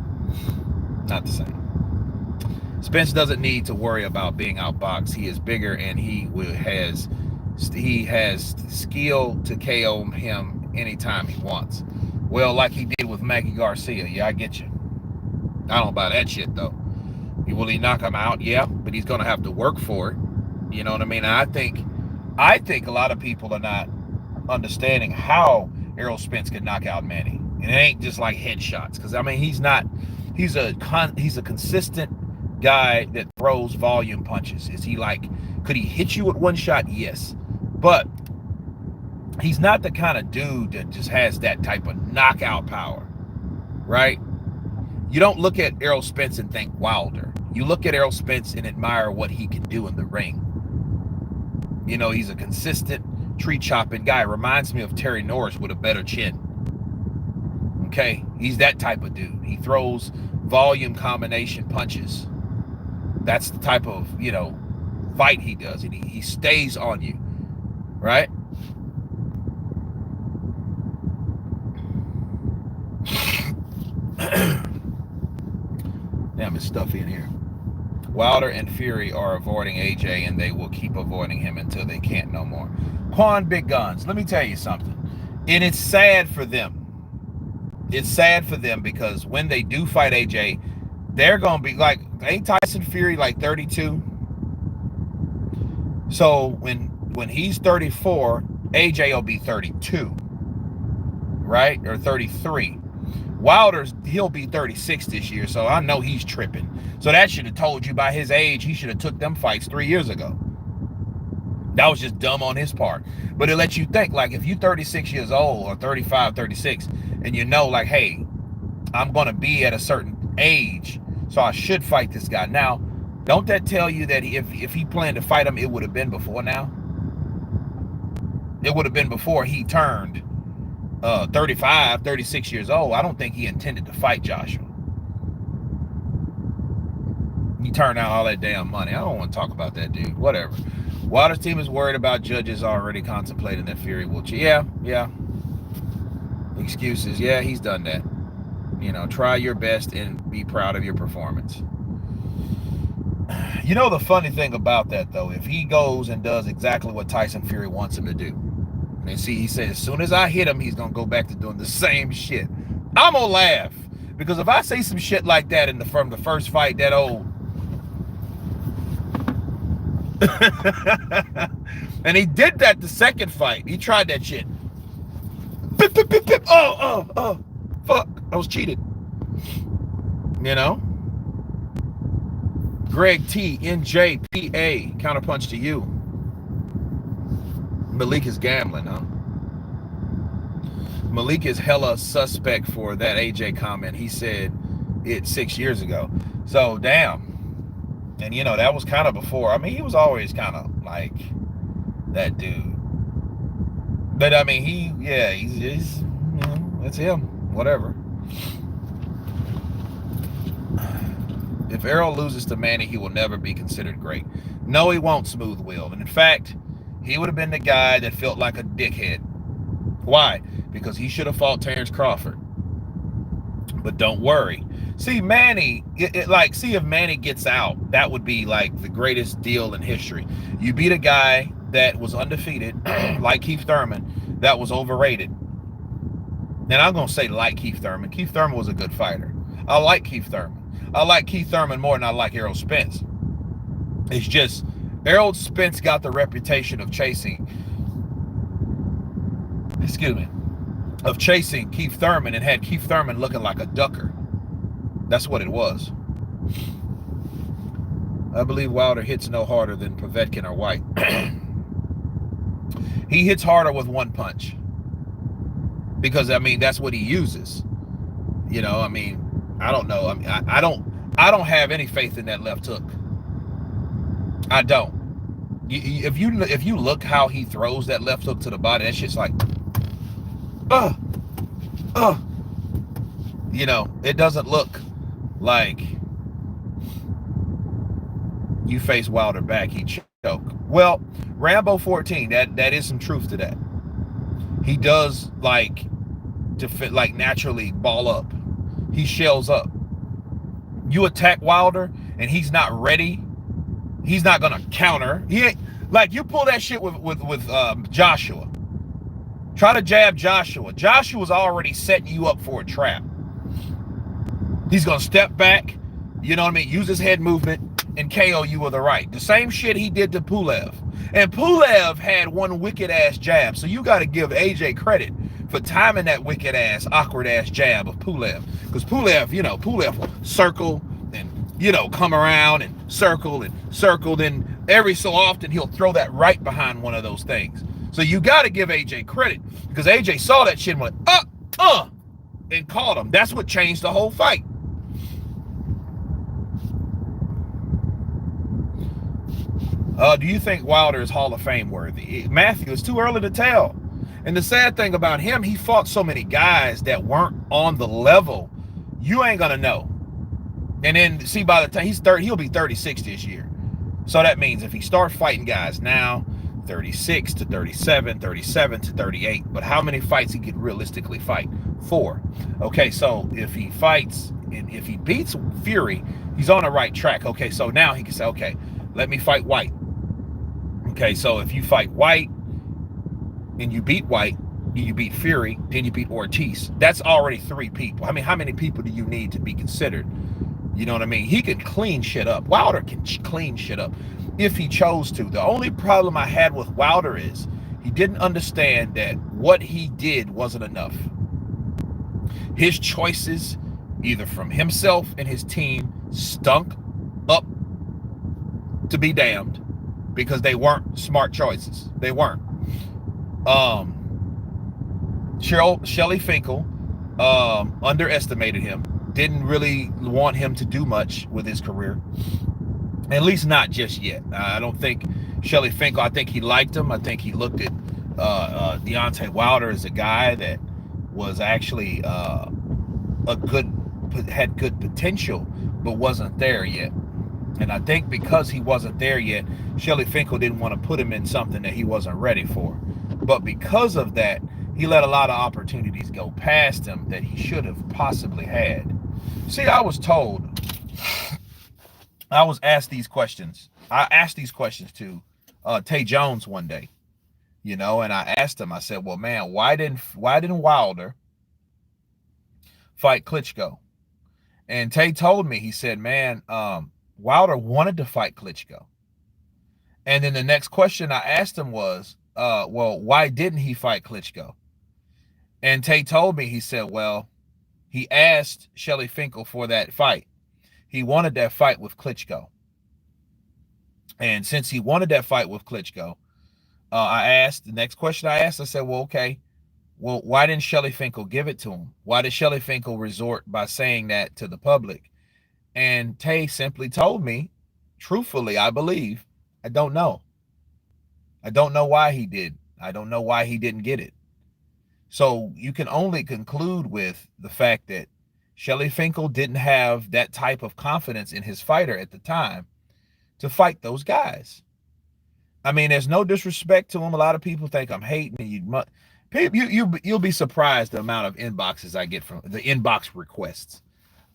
Speaker 1: Not the same. Spence doesn't need to worry about being outboxed. He is bigger, and he has skill to KO him anytime he wants. Well, like he did with Maggie Garcia. Yeah, I get you. I don't buy that shit though. Will he knock him out? Yeah, but he's gonna have to work for it. You know what I mean? And I think a lot of people are not understanding how Errol Spence can knock out Manny. And it ain't just like headshots. Because I mean, he's a consistent guy that throws volume punches. Is he like, could he hit you with one shot? Yes. But he's not the kind of dude that just has that type of knockout power, right? You don't look at Errol Spence and think Wilder. You look at Errol Spence and admire what he can do in the ring. You know, he's a consistent tree chopping guy. Reminds me of Terry Norris with a better chin. Okay, he's that type of dude. He throws volume combination punches. That's the type of, fight he does. And he stays on you, right? Damn, it's stuffy in here. Wilder and Fury are avoiding AJ, and they will keep avoiding him until they can't no more. Quan Big Guns, let me tell you something. And it's sad for them. It's sad for them because when they do fight AJ, they're going to be like, ain't Tyson Fury like 32? So when he's 34, AJ will be 32, right? Or 33. Wilder's, he'll be 36 this year, so I know he's tripping. So that should have told you by his age, he should have took them fights 3 years ago. That was just dumb on his part. But it lets you think, like, if you're 36 years old or 35, 36, and you know, like, hey, I'm going to be at a certain age, so I should fight this guy. Now, don't that tell you that if he planned to fight him, it would have been before now? It would have been before he turned 35, 36 years old. I don't think he intended to fight Joshua. He turned out all that damn money. I don't want to talk about that dude. Whatever. Wilder's team is worried about judges already contemplating that Fury will cheat. Yeah. Excuses. Yeah, he's done that. Try your best and be proud of your performance. You know the funny thing about that, though, if he goes and does exactly what Tyson Fury wants him to do, and see, he said, as soon as I hit him, he's going to go back to doing the same shit. I'm going to laugh. Because if I say some shit like that from the first fight, that old... and he did that the second fight. He tried that shit. Pip, pip, pip, pip. Oh, fuck. I was cheated. Greg T, NJPA, counterpunch to you. Malik is gambling, huh? Malik is hella suspect for that AJ comment. He said it 6 years ago. So, damn. And, that was kind of before. I mean, he was always kind of like that dude. But, I mean, he's that's him. Whatever. If Errol loses to Manny, he will never be considered great. No, he won't, Smooth Will. And in fact, he would have been the guy that felt like a dickhead. Why? Because he should have fought Terrence Crawford. But don't worry. See, Manny, see if Manny gets out, that would be like the greatest deal in history. You beat a guy that was undefeated, like Keith Thurman, that was overrated. And I'm going to say like Keith Thurman. Keith Thurman was a good fighter. I like Keith Thurman. I like Keith Thurman more than I like Errol Spence. It's just, Errol Spence got the reputation of chasing, of chasing Keith Thurman and had Keith Thurman looking like a ducker. That's what it was. I believe Wilder hits no harder than Povetkin or White. He hits harder with one punch. Because, I mean, that's what he uses. You know, I mean, I don't know. I mean, I don't have any faith in that left hook. I don't. If you look how he throws that left hook to the body, that shit's like, you know, it doesn't look like you face Wilder back, he choke. Well, Rambo 14, that is some truth to that. He does like naturally ball up. He shells up. You attack Wilder and he's not ready. He's not gonna counter. He ain't like you pull that shit with Joshua. Try to jab Joshua. Joshua's already setting you up for a trap. He's gonna step back, you know what I mean, use his head movement and KO you with a right. The same shit he did to Pulev. And Pulev had one wicked ass jab. So you gotta give AJ credit for timing that wicked ass, awkward ass jab of Pulev. Because Pulev will circle and, you know, come around and circle. Then every so often he'll throw that right behind one of those things. So you got to give AJ credit because AJ saw that shit and went, and caught him. That's what changed the whole fight. Do you think Wilder is Hall of Fame worthy? Matthew, it's too early to tell. And the sad thing about him, he fought so many guys that weren't on the level. You ain't going to know. And then, see, by the time he's 30, he'll be 36 this year. So that means if he starts fighting guys now, 36 to 37, 37 to 38. But how many fights he could realistically fight? 4. Okay, so if he fights, and if he beats Fury, he's on the right track. Okay, so now he can say, okay, let me fight White. Okay, so if you fight White and you beat White, you beat Fury, then you beat Ortiz. That's already 3 people. I mean, how many people do you need to be considered? You know what I mean? He can clean shit up. Wilder can clean shit up if he chose to. The only problem I had with Wilder is he didn't understand that what he did wasn't enough. His choices, either from himself and his team, stunk up to be damned because they weren't smart choices. They weren't. Shelly Finkel underestimated him. Didn't really want him to do much with his career. At least not just yet. I don't think Shelly Finkel, I think he liked him. I think he looked at Deontay Wilder as a guy that was actually had good potential, but wasn't there yet. And I think because he wasn't there yet, Shelly Finkel didn't want to put him in something that he wasn't ready for. But because of that, he let a lot of opportunities go past him that he should have possibly had. See, I was asked these questions. I asked these questions to Tay Jones one day, you know, and I asked him, I said, well, man, why didn't Wilder fight Klitschko? And Tay told me, he said, man, Wilder wanted to fight Klitschko. And then the next question I asked him was, well, why didn't he fight Klitschko? And Tay told me, he said, well, he asked Shelly Finkel for that fight. He wanted that fight with Klitschko. And since he wanted that fight with Klitschko, the next question I asked, I said, well, okay, well, why didn't Shelly Finkel give it to him? Why did Shelly Finkel resort by saying that to the public? And Tay simply told me, truthfully, I believe, I don't know. I don't know why he did. I don't know why he didn't get it. So you can only conclude with the fact that Shelly Finkel didn't have that type of confidence in his fighter at the time to fight those guys. I mean, there's no disrespect to him. A lot of people think I'm hating, and you'll be surprised the amount of inboxes I get from the inbox requests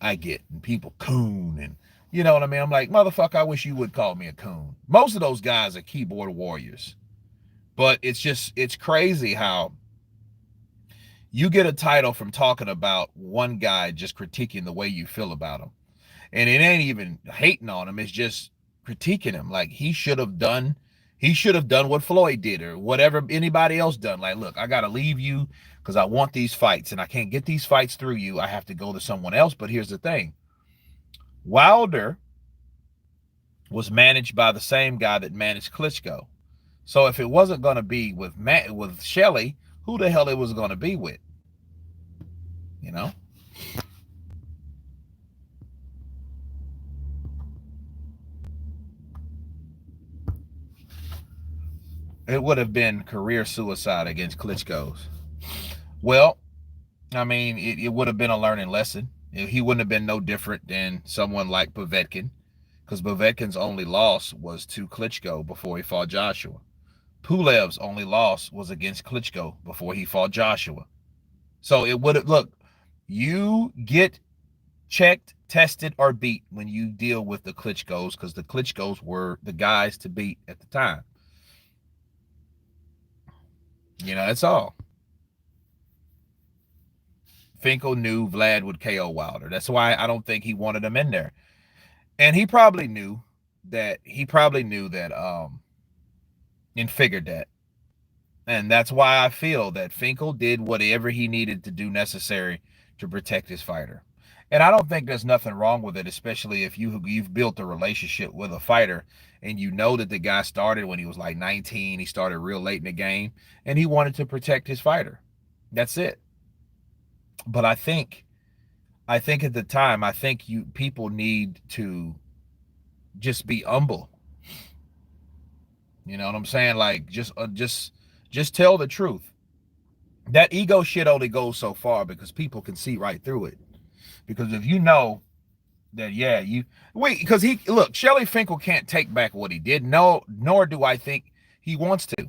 Speaker 1: I get, and people coon, and you know what I mean? I'm like, motherfucker, I wish you would call me a coon. Most of those guys are keyboard warriors. But it's crazy how you get a title from talking about one guy just critiquing the way you feel about him. And it ain't even hating on him. It's just critiquing him. Like he should have done He should have done what Floyd did or whatever anybody else done. Like, look, I got to leave you because I want these fights and I can't get these fights through you. I have to go to someone else. But here's the thing. Wilder was managed by the same guy that managed Klitschko. So if it wasn't going to be with Shelly, who the hell it was going to be with? You know? It would have been career suicide against Klitschko's. Well, I mean, it would have been a learning lesson. He wouldn't have been no different than someone like Povetkin, because Povetkin's only loss was to Klitschko before he fought Joshua. Pulev's only loss was against Klitschko before he fought Joshua. So it would have, look, you get checked, tested, or beat when you deal with the Klitschkos, because the Klitschkos were the guys to beat at the time. You know, that's all. Finkel knew Vlad would KO Wilder. That's why I don't think he wanted him in there. And he probably knew that and figured that. And that's why I feel that Finkel did whatever he needed to do necessary to protect his fighter. And I don't think there's nothing wrong with it, especially if you've built a relationship with a fighter and you know that the guy started when he was like 19, he started real late in the game, and he wanted to protect his fighter. That's it. But I think at the time, I think people need to just be humble. You know what I'm saying? Like just tell the truth. That ego shit only goes so far because people can see right through it. Because if you know that, yeah, because Shelly Finkel can't take back what he did. No, nor do I think he wants to.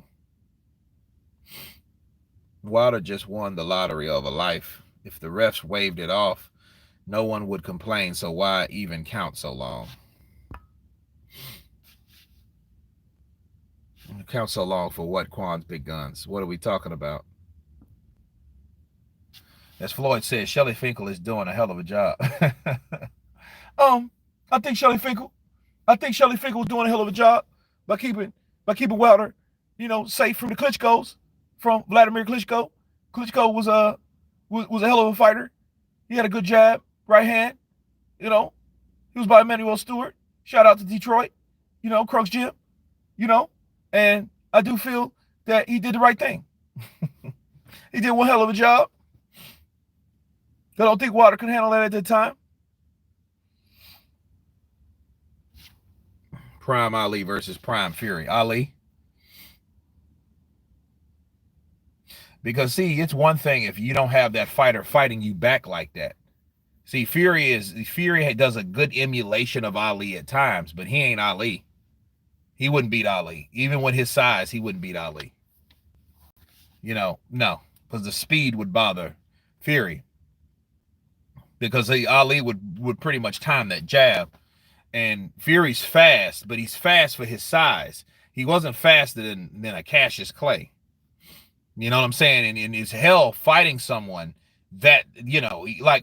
Speaker 1: Wilder just won the lottery of a life. If the refs waved it off, no one would complain. So why even count so long? Count so long for what, Quan's big guns? What are we talking about? As Floyd said, Shelly Finkel is doing a hell of a job. I think Shelly Finkel was doing a hell of a job by keeping Wilder, safe from the Klitschko's, from Vladimir Klitschko. Klitschko was a hell of a fighter. He had a good jab, right hand. He was by Emmanuel Stewart. Shout out to Detroit. Crux Gym. And I do feel that he did the right thing. He did one hell of a job. I don't think Wilder could handle that at the time. Prime Ali versus Prime Fury. Ali. Because, see, it's one thing if you don't have that fighter fighting you back like that. See, Fury does a good emulation of Ali at times, but he ain't Ali. He wouldn't beat Ali. Even with his size, he wouldn't beat Ali. No, because the speed would bother Fury. Because Ali would pretty much time that jab. And Fury's fast, but he's fast for his size. He wasn't faster than a Cassius Clay. You know what I'm saying? And it's hell fighting someone that,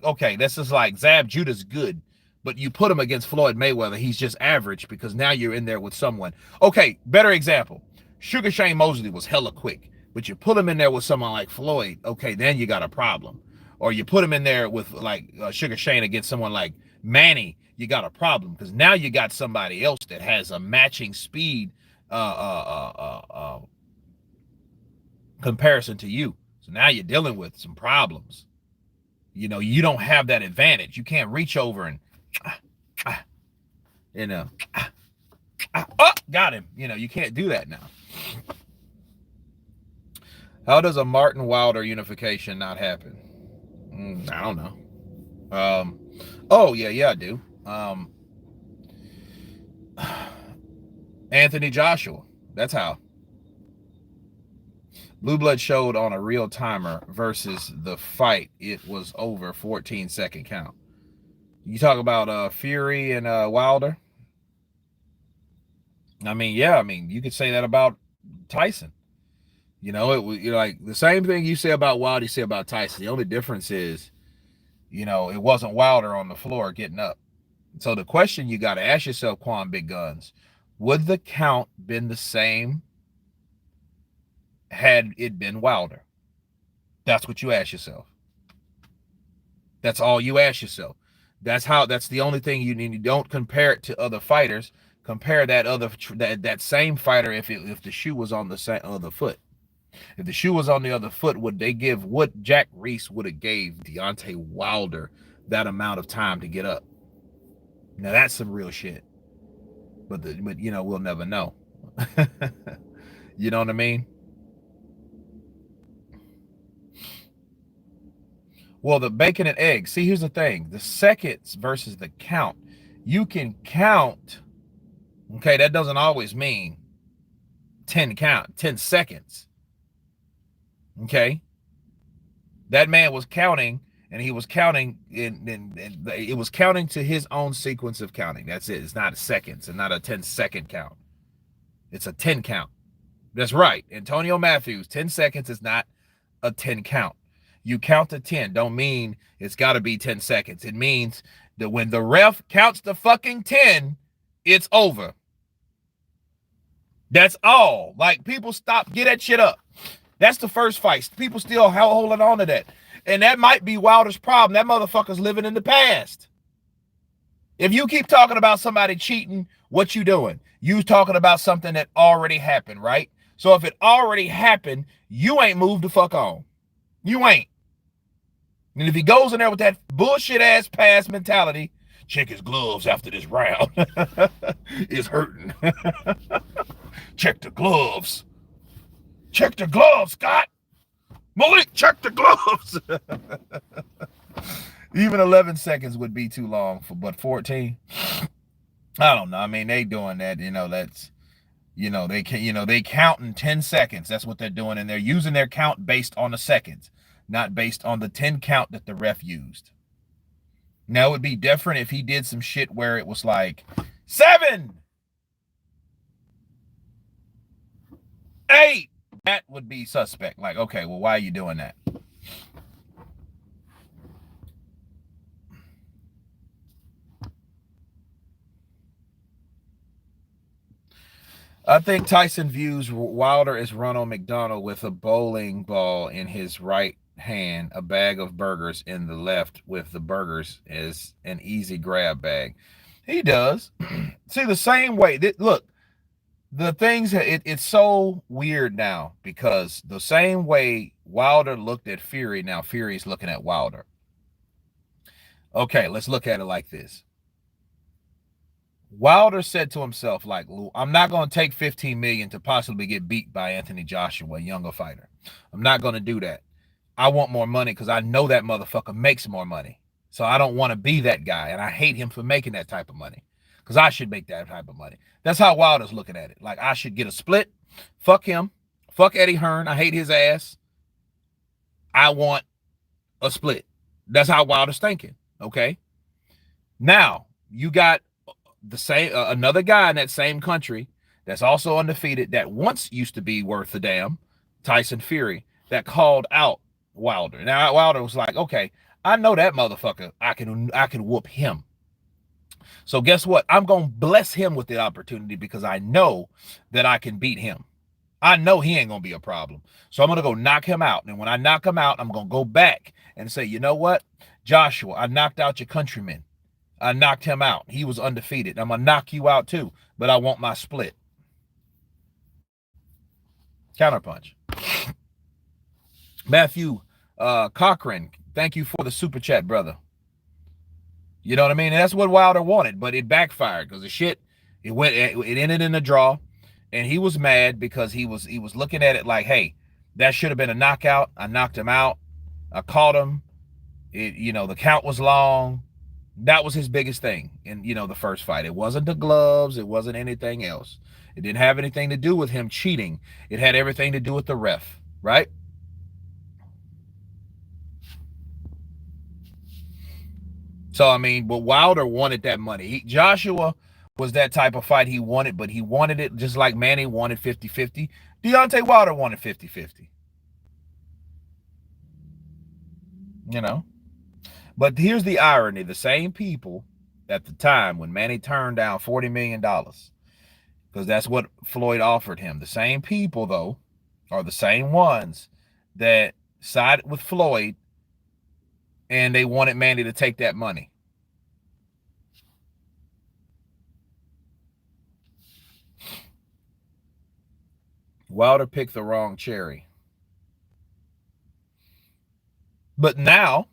Speaker 1: okay, this is like Zab Judah's good, but you put him against Floyd Mayweather, he's just average because now you're in there with someone. Okay, better example. Sugar Shane Mosley was hella quick, but you put him in there with someone like Floyd, okay, then you got a problem. Or you put him in there with like Sugar Shane against someone like Manny, you got a problem because now you got somebody else that has a matching speed comparison to you. So now you're dealing with some problems. You don't have that advantage. You can't reach over and got him. You can't do that now. How does a Martin Wilder unification not happen? I don't know. I do. Anthony Joshua. That's how. Blue Blood showed on a real timer versus the fight. It was over 14-second count. You talk about Fury and Wilder. I mean, yeah. I mean, you could say that about Tyson. It like the same thing you say about Wilder, you say about Tyson. The only difference is, it wasn't Wilder on the floor getting up. So the question you got to ask yourself, Quan Big Guns, Would the count been the same had it been Wilder? That's what you ask yourself. That's all you ask yourself. That's the only thing you need. You don't compare it to other fighters. Compare that same fighter if the shoe was on the same other foot. If the shoe was on the other foot, would they give what Jack Reese would have gave Deontay Wilder that amount of time to get up? Now that's some real shit. But we'll never know. You know what I mean? Well, the bacon and eggs. See, here's the thing: the seconds versus the count. You can count. Okay, that doesn't always mean 10 seconds. Okay, that man was counting, and he was counting it was counting to his own sequence of counting. That's it. It's not seconds and not a 10-second count. It's a 10 count. That's right. Antonio Matthews, 10 seconds is not a 10 count. You count to 10 don't mean it's got to be 10 seconds. It means that when the ref counts the fucking 10, it's over. That's all. Like, people stop, get that shit up. That's the first fight. People still holding on to that. And that might be Wilder's problem. That motherfucker's living in the past. If you keep talking about somebody cheating, what you doing? You talking about something that already happened, right? So if it already happened, you ain't moved the fuck on. You ain't. And if he goes in there with that bullshit ass pass mentality, check his gloves after this round. It's hurting. Check the gloves. Check the gloves, Scott. Malik, check the gloves. Even 11 seconds would be too long but 14. I don't know. I mean, they doing that, that's, they count in 10 seconds. That's what they're doing. And they're using their count based on the seconds, not based on the 10 count that the ref used. Now, it would be different if he did some shit where it was like 7, 8. That would be suspect. Like, okay, well, why are you doing that? I think Tyson views Wilder as Ronald McDonald with a bowling ball in his right hand, a bag of burgers in the left, with the burgers as an easy grab bag. He does. See, the same way. Look, the things, it's so weird now because the same way Wilder looked at Fury, now Fury's looking at Wilder. Okay, let's look at it like this. Wilder said to himself, like, I'm not going to take 15 million to possibly get beat by Anthony Joshua, a younger fighter. I'm not going to do that. I want more money because I know that motherfucker makes more money. So I don't want to be that guy. And I hate him for making that type of money because I should make that type of money. That's how Wilder's looking at it. Like, I should get a split. Fuck him. Fuck Eddie Hearn. I hate his ass. I want a split. That's how Wilder's thinking. Okay. Now, you got the same another guy in that same country that's also undefeated that once used to be worth a damn, Tyson Fury, that called out Wilder. Now Wilder was like, okay, I know that motherfucker. I can whoop him. So guess what? I'm gonna bless him with the opportunity because I know that I can beat him. I know he ain't gonna be a problem. So I'm gonna go knock him out. And when I knock him out, I'm gonna go back and say, you know what, Joshua, I knocked out your countryman. I knocked him out. He was undefeated. I'm going to knock you out too, but I want my split. Counterpunch. Matthew Cochran, thank you for the super chat, brother. You know what I mean? And that's what Wilder wanted, but it backfired because the shit, it ended in a draw, and he was mad because he was looking at it like, hey, that should have been a knockout. I knocked him out. I caught him. The count was long. That was his biggest thing in, the first fight. It wasn't the gloves. It wasn't anything else. It didn't have anything to do with him cheating. It had everything to do with the ref, right? So, I mean, but Wilder wanted that money. Joshua was that type of fight he wanted, but he wanted it just like Manny wanted 50-50. Deontay Wilder wanted 50-50. But here's the irony. The same people at the time when Manny turned down $40 million, because because that's what Floyd offered him. The same people, though, are the same ones that sided with Floyd, and they wanted Manny to take that money. Wilder picked the wrong cherry. But now,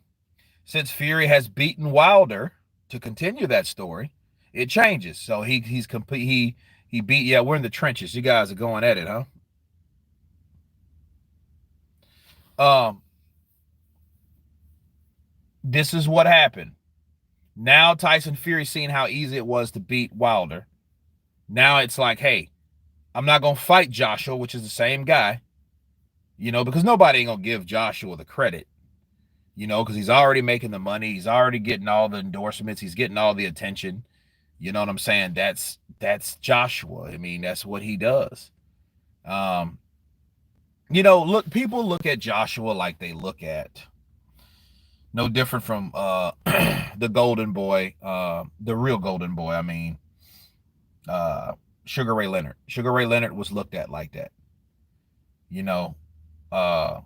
Speaker 1: since Fury has beaten Wilder, to continue that story, it changes. So he's complete. He beat. Yeah, we're in the trenches. You guys are going at it, huh? This is what happened. Now Tyson Fury seen how easy it was to beat Wilder. Now it's like, hey, I'm not gonna fight Joshua, which is the same guy, because nobody ain't gonna give Joshua the credit, because he's already making the money, he's already getting all the endorsements, he's getting all the attention. You know what I'm saying? That's Joshua. I mean, that's what he does. Look, people look at Joshua like they look at no different from the golden boy, the real golden boy. I mean, Sugar Ray Leonard. Sugar Ray Leonard was looked at like that. Uh,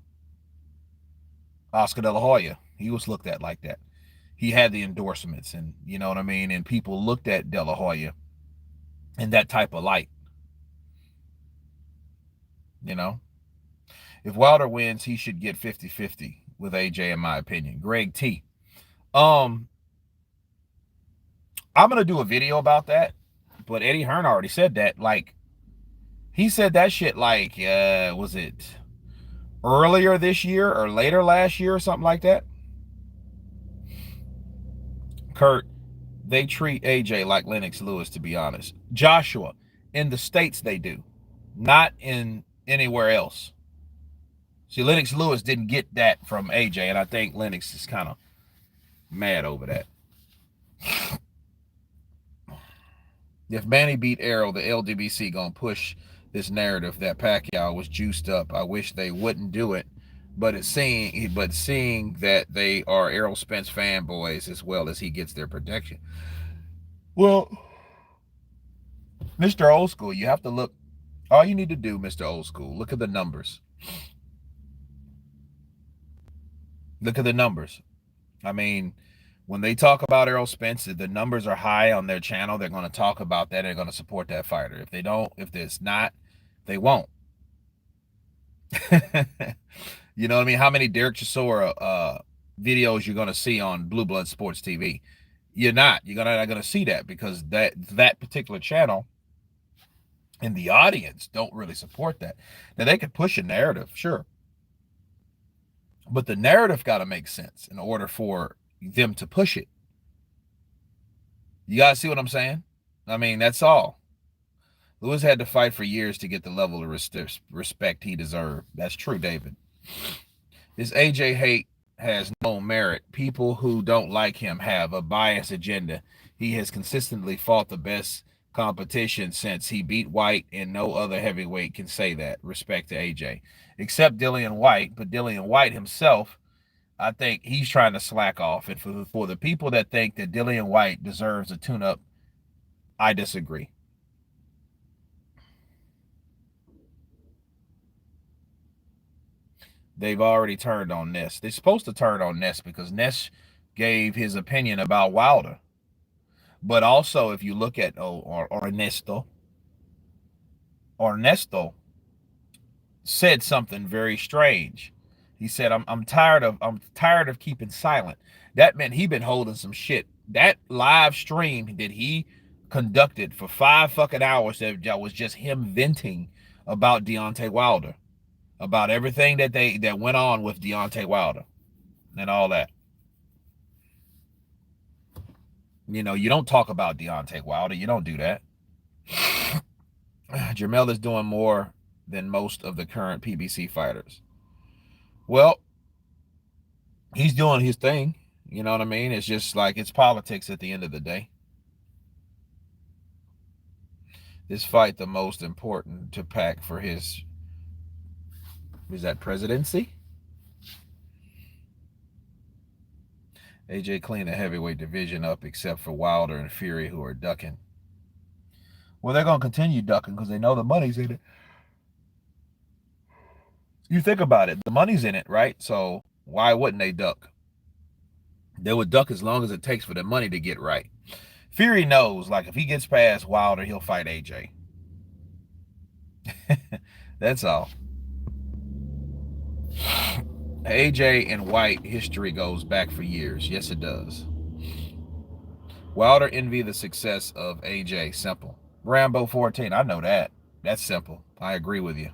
Speaker 1: Oscar De La Hoya, he was looked at like that. He had the endorsements, and you know what I mean. And people looked at De La Hoya in that type of light. If Wilder wins, he should get 50-50 with AJ, in my opinion. Greg T. I'm gonna do a video about that, but Eddie Hearn already said that. Like, he said that shit like, was it earlier this year or later last year or something like that? Kurt, they treat AJ like Lennox Lewis, to be honest. Joshua, in the States they do, not in anywhere else. See, Lennox Lewis didn't get that from AJ, and I think Lennox is kind of mad over that. If Manny beat Errol, the LDBC gonna push this narrative that Pacquiao was juiced up. I wish they wouldn't do it, but seeing that they are Errol Spence fanboys as well as he gets their protection. Well, Mr. Old School, you have to look. All you need to do, Mr. Old School, look at the numbers. Look at the numbers. I mean, when they talk about Errol Spence, the numbers are high on their channel. They're going to talk about that. They're going to support that fighter. If they don't, if it's not, they won't. You know what I mean? How many Derek Chisora videos you're going to see on Blue Blood Sports TV? You're not. You're not going to see that because that particular channel and the audience don't really support that. Now, they could push a narrative, sure. But the narrative got to make sense in order for them to push it. You guys see what I'm saying? I mean, that's all. Lewis had to fight for years to get the level of respect he deserved. That's true, David. This AJ hate has no merit. People who don't like him have a biased agenda. He has consistently fought the best competition since he beat White, and no other heavyweight can say that. Respect to AJ. Except Dillian White, but Dillian White himself, I think he's trying to slack off. And for the people that think that Dillian White deserves a tune-up, I disagree. They've already turned on Ness. They're supposed to turn on Ness because Ness gave his opinion about Wilder. But also, if you look at Ernesto said something very strange. He said, I'm tired of keeping silent. That meant he been holding some shit. That live stream that he conducted for 5 fucking hours that was just him venting about Deontay Wilder, about everything that went on with Deontay Wilder and all that. You don't talk about Deontay Wilder. You don't do that. Jermell is doing more than most of the current PBC fighters. Well, he's doing his thing. You know what I mean? It's just like it's politics at the end of the day. This fight the most important to Pac for his, is that presidency? AJ cleaned the heavyweight division up except for Wilder and Fury, who are ducking. Well, they're going to continue ducking because they know the money's in it. You think about it, the money's in it, right? So why wouldn't they duck? They would duck as long as it takes for the money to get right. Fury knows, like, if he gets past Wilder, he'll fight AJ. That's all. AJ and White history goes back for years. Yes, it does. Wilder envy the success of AJ. Simple. Rambo 14. I know that. That's simple. I agree with you.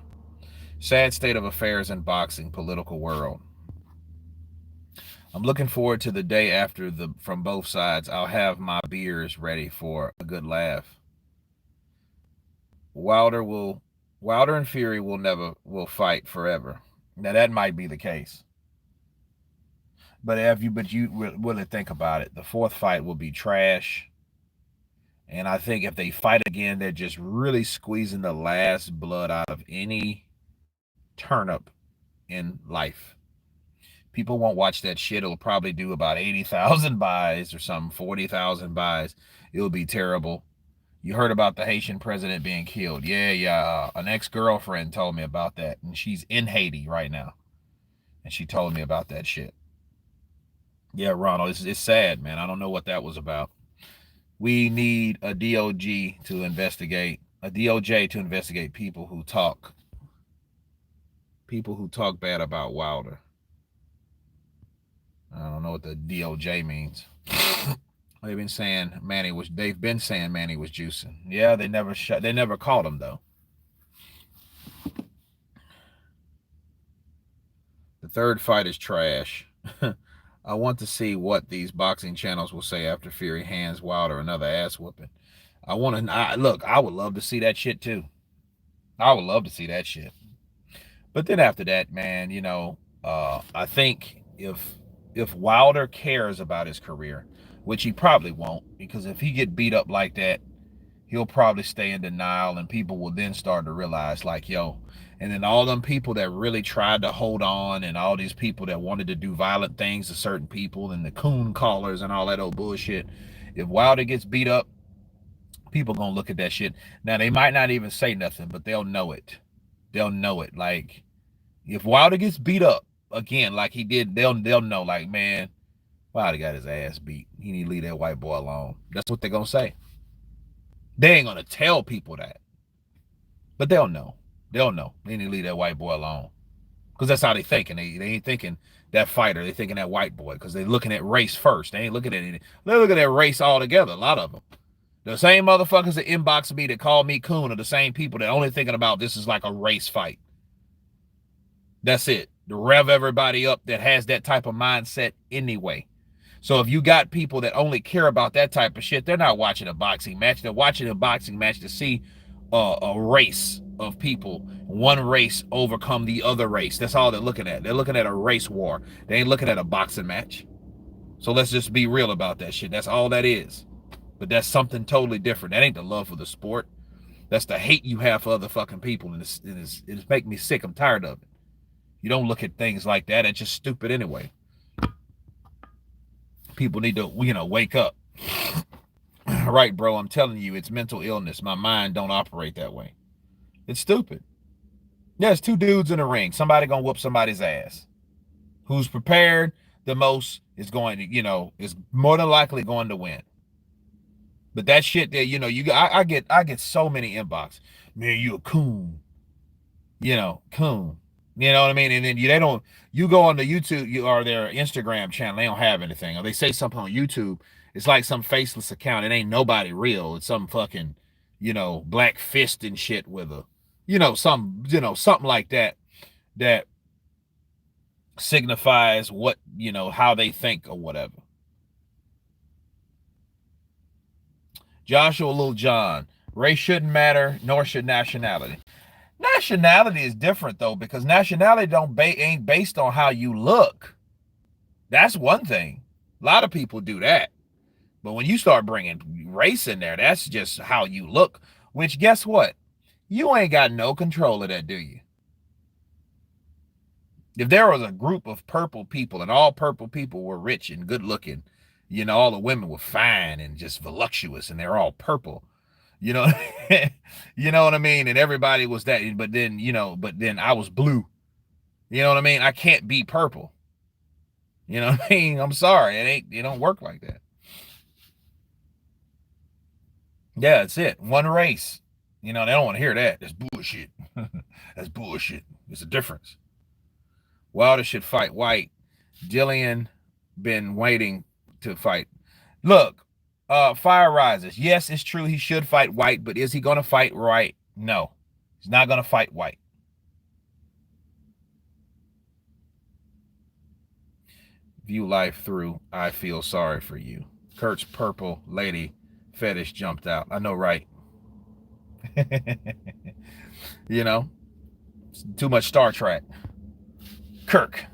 Speaker 1: Sad state of affairs in boxing, political world. I'm looking forward to the day after the from both sides. I'll have my beers ready for a good laugh. Wilder will Wilder and Fury will fight forever. Now that might be the case. But you really think about it, the fourth fight will be trash. And I think if they fight again, they're just really squeezing the last blood out of any turnip in life. People won't watch that shit. It'll probably do about 80,000 buys or something, 40,000 buys. It'll be terrible. You heard about the Haitian president being killed. Yeah. An ex-girlfriend told me about that. And she's in Haiti right now. And she told me about that shit. Yeah, Ronald, it's sad, man. I don't know what that was about. We need a DOJ to investigate people who talk bad about Wilder. I don't know what the DOJ means. They've been saying Manny was juicing. Yeah, they never caught him though. The third fight is trash. I want to see what these boxing channels will say after Fury hands Wilder another ass whooping. I would love to see that shit too. I would love to see that shit. But then after that, man, I think if Wilder cares about his career, which he probably won't, because if he get beat up like that, he'll probably stay in denial, and people will then start to realize, like, yo, and then all them people that really tried to hold on, and all these people that wanted to do violent things to certain people, and the coon callers and all that old bullshit. If Wilder gets beat up, people gonna look at that shit. Now they might not even say nothing, but they'll know it. They'll know it. Like, if Wilder gets beat up again, like he did, they'll know. Like, man, Wilder got his ass beat. He need to leave that white boy alone. That's what they're gonna say. They ain't gonna tell people that, but they'll know. They'll know. They need to leave that white boy alone, because that's how they thinking. They ain't thinking that fighter. They thinking that white boy, because they looking at race first. They ain't looking at it. They're looking at race altogether. A lot of them. The same motherfuckers that inbox me that call me coon are the same people that only thinking about this is like a race fight. That's it. To rev everybody up that has that type of mindset anyway. So if you got people that only care about that type of shit, they're not watching a boxing match. They're watching a boxing match to see a race of people. One race overcome the other race. That's all they're looking at. They're looking at a race war. They ain't looking at a boxing match. So let's just be real about that shit. That's all that is. But that's something totally different. That ain't the love for the sport. That's the hate you have for other fucking people. And it's making me sick. I'm tired of it. You don't look at things like that. It's just stupid anyway. People need to, wake up. Right, bro, I'm telling you, it's mental illness. My mind don't operate that way. It's stupid. Yeah, it's two dudes in a ring. Somebody gonna whoop somebody's ass. Who's prepared the most is going to, is more than likely going to win. But that shit there, I get so many inbox. Man, you a coon. Coon. You know what I mean? And then you go on the YouTube or their Instagram channel, they don't have anything. Or they say something on YouTube, it's like some faceless account. It ain't nobody real. It's some fucking, black fist and shit with something like that signifies what, how they think or whatever. Joshua Lil John, race shouldn't matter, nor should nationality. Nationality is different though, because nationality ain't based on how you look. That's one thing. A lot of people do that. But when you start bringing race in there, that's just how you look. Which, guess what? You ain't got no control of that, do you? If there was a group of purple people and all purple people were rich and good looking, all the women were fine and just voluptuous and they're all purple, You know, you know what I mean? And everybody was that, but then, but then I was blue. You know what I mean? I can't be purple. You know what I mean? I'm sorry. It don't work like that. Yeah, that's it. One race. They don't want to hear that. That's bullshit. That's bullshit. There's a difference. Wilder should fight White. Dillian been waiting to fight. Look, Fire Rises. Yes, it's true he should fight White, but is he going to fight White? No. He's not going to fight White. View life through I feel sorry for you. Kurt's purple lady fetish jumped out. I know, right? you know, too much Star Trek. Kirk.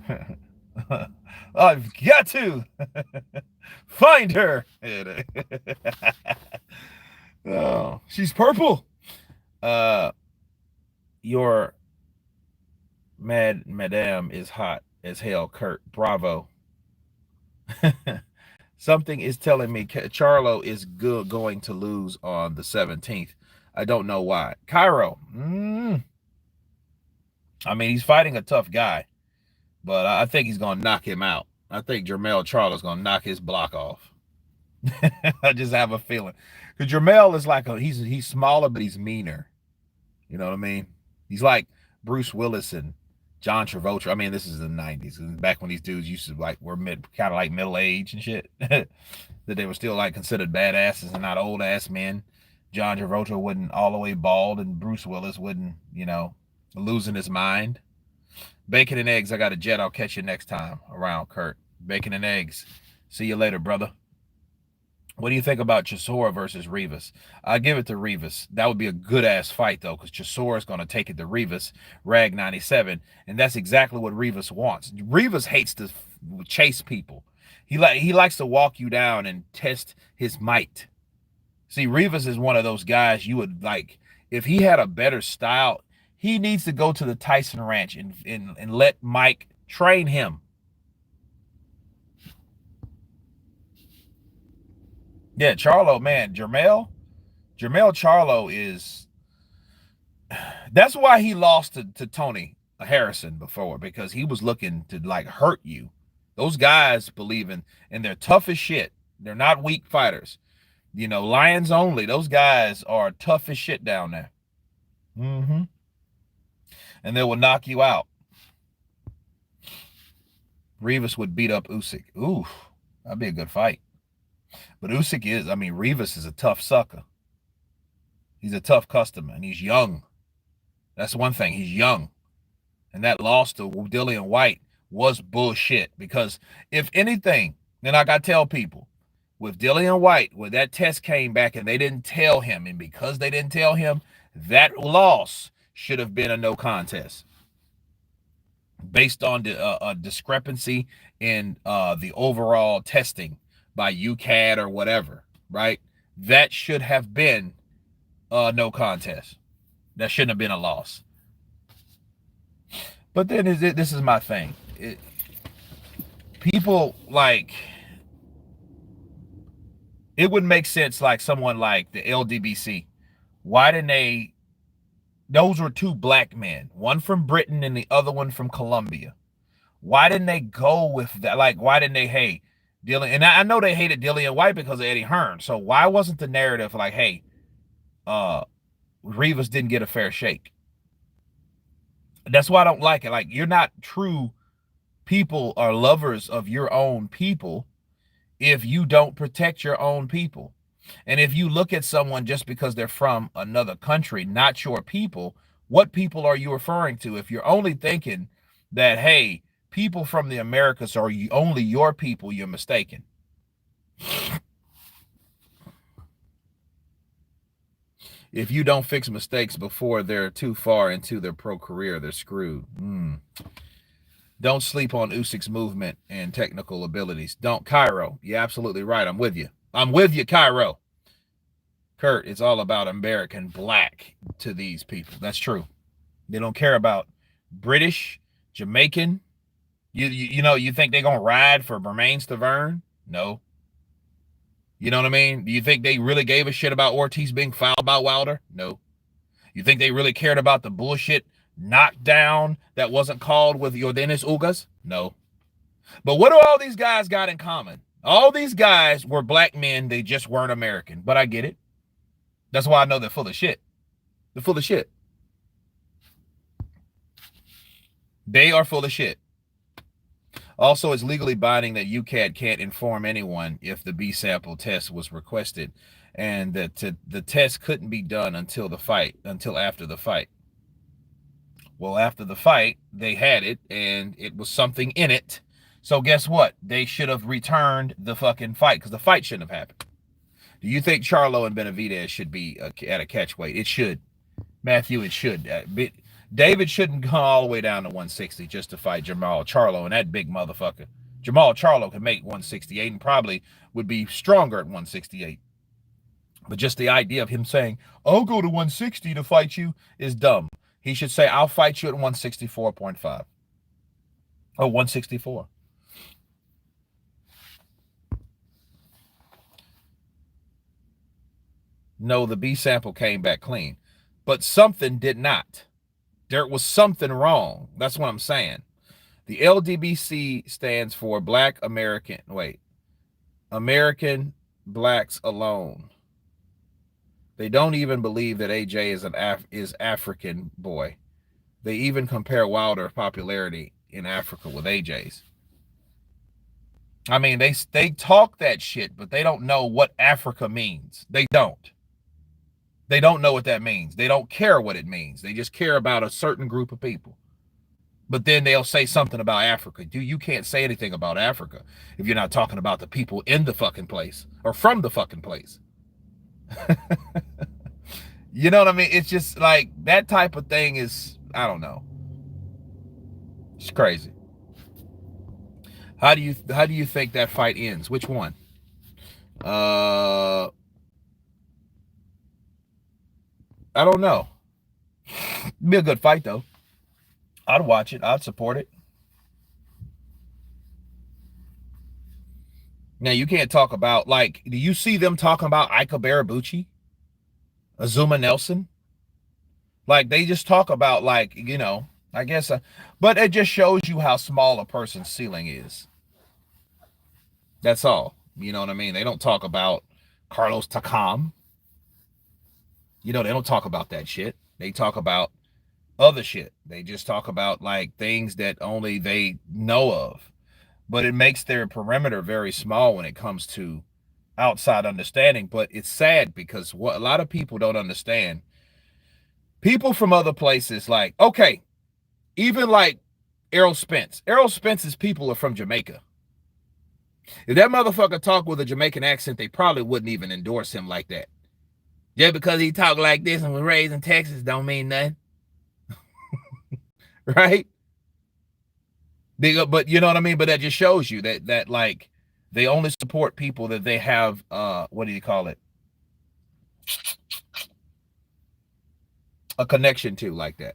Speaker 1: I've got to find her. Oh, she's purple. Your madame is hot as hell, Kurt. Bravo. Something is telling me Charlo is going to lose on the 17th. I don't know why. Cairo. I mean, he's fighting a tough guy, but I think he's going to knock him out. I think Jermell Charlo's going to knock his block off. I just have a feeling. Because Jermell is like, he's smaller, but he's meaner. You know what I mean? He's like Bruce Willis and John Travolta. I mean, this is the 90s. Back when these dudes used to were kind of like middle age and shit. That they were still like considered badasses and not old ass men. John Travolta wasn't all the way bald and Bruce Willis wasn't, losing his mind. Bacon and eggs. I got a jet. I'll catch you next time around, Kurt. Bacon and eggs. See you later, brother. What do you think about Chisora versus Rivas? I give it to Rivas. That would be a good ass fight though, because Chisora is going to take it to Rivas, Rag 97, and that's exactly what Rivas wants. Rivas hates to chase people. He likes to walk you down and test his might. See, Rivas is one of those guys you would like if he had a better style. He needs to go to the Tyson Ranch and let Mike train him. Yeah, Charlo, man, Jermell Charlo is. That's why he lost to Tony Harrison before, because he was looking to like hurt you. Those guys believe in they're tough as shit. They're not weak fighters. Lions only. Those guys are tough as shit down there. Mm-hmm. And they will knock you out. Rivas would beat up Usyk. Ooh, that'd be a good fight. But Rivas is a tough sucker. He's a tough customer, and he's young. That's one thing. He's young. And that loss to Dillian White was bullshit. Because if anything, then I got to tell people, with Dillian White, when that test came back and they didn't tell him, and because they didn't tell him, that loss should have been a no contest. Based on the discrepancy in the overall testing by UCAD or whatever, right? That should have been no contest. That shouldn't have been a loss. But then this is my thing. People like, it would make sense like someone like the LDBC. Why didn't those were two black men, one from Britain and the other one from Colombia. Why didn't they go with that? Like, why didn't they, hey, Dillian? And I know they hated Dillian White because of Eddie Hearn. So why wasn't the narrative like, hey, Rivas didn't get a fair shake? That's why I don't like it. Like, you're not true people or lovers of your own people if you don't protect your own people. And if you look at someone just because they're from another country, not your people, what people are you referring to? If you're only thinking that, hey, people from the Americas are only your people, you're mistaken. If you don't fix mistakes before they're too far into their pro career, they're screwed. Don't sleep on Usyk's movement and technical abilities. Don't, Cairo. You're absolutely right. I'm with you. I'm with you, Cairo. Kurt, it's all about American black to these people. That's true. They don't care about British, Jamaican. You think they're going to ride for Bermain Stavern? No. You know what I mean? Do you think they really gave a shit about Ortiz being fouled about Wilder? No. You think they really cared about the bullshit knockdown that wasn't called with Yordenis Ugas? No. But what do all these guys got in common? All these guys were black men. They just weren't American. But I get it. That's why I know they're full of shit. They're full of shit. They are full of shit. Also, it's legally binding that UCAD can't inform anyone if the B sample test was requested, and that the test couldn't be done until after the fight. Well, after the fight, they had it, and it was something in it. So guess what? They should have returned the fucking fight, because the fight shouldn't have happened. Do you think Charlo and Benavidez should be at a catch weight? It should. Matthew, it should. David shouldn't go all the way down to 160 just to fight Jamal Charlo and that big motherfucker. Jamal Charlo can make 168 and probably would be stronger at 168. But just the idea of him saying, I'll go to 160 to fight you is dumb. He should say, I'll fight you at 164.5. Oh, 164. No, the B sample came back clean. But something did not. There was something wrong. That's what I'm saying. The LDBC stands for American Blacks Alone. They don't even believe that AJ is African boy. They even compare Wilder's popularity in Africa with AJ's. I mean, they talk that shit, but they don't know what Africa means. They don't. They don't know what that means. They don't care what it means. They just care about a certain group of people. But then they'll say something about Africa. You can't say anything about Africa if you're not talking about the people in the fucking place or from the fucking place. You know what I mean? It's just like that type of thing is, I don't know. It's crazy. How do you think that fight ends? Which one? I don't know. It'd be a good fight, though. I'd watch it. I'd support it. Now, you can't talk about, like, do you see them talking about Ika Barabuchi? Azuma Nelson? Like, they just talk about, like, you know, I guess, but it just shows you how small a person's ceiling is. That's all. You know what I mean? They don't talk about Carlos Takam. You know, they don't talk about that shit. They talk about other shit. They just talk about like things that only they know of. But it makes their perimeter very small when it comes to outside understanding. But it's sad because what a lot of people don't understand, people from other places, like, okay, even like Errol Spence. Errol Spence's people are from Jamaica. If that motherfucker talked with a Jamaican accent, they probably wouldn't even endorse him like that. Just because he talked like this and was raised in Texas don't mean nothing. Right? But you know what I mean? But that just shows you that like they only support people that they have what do you call it? A connection to, like that.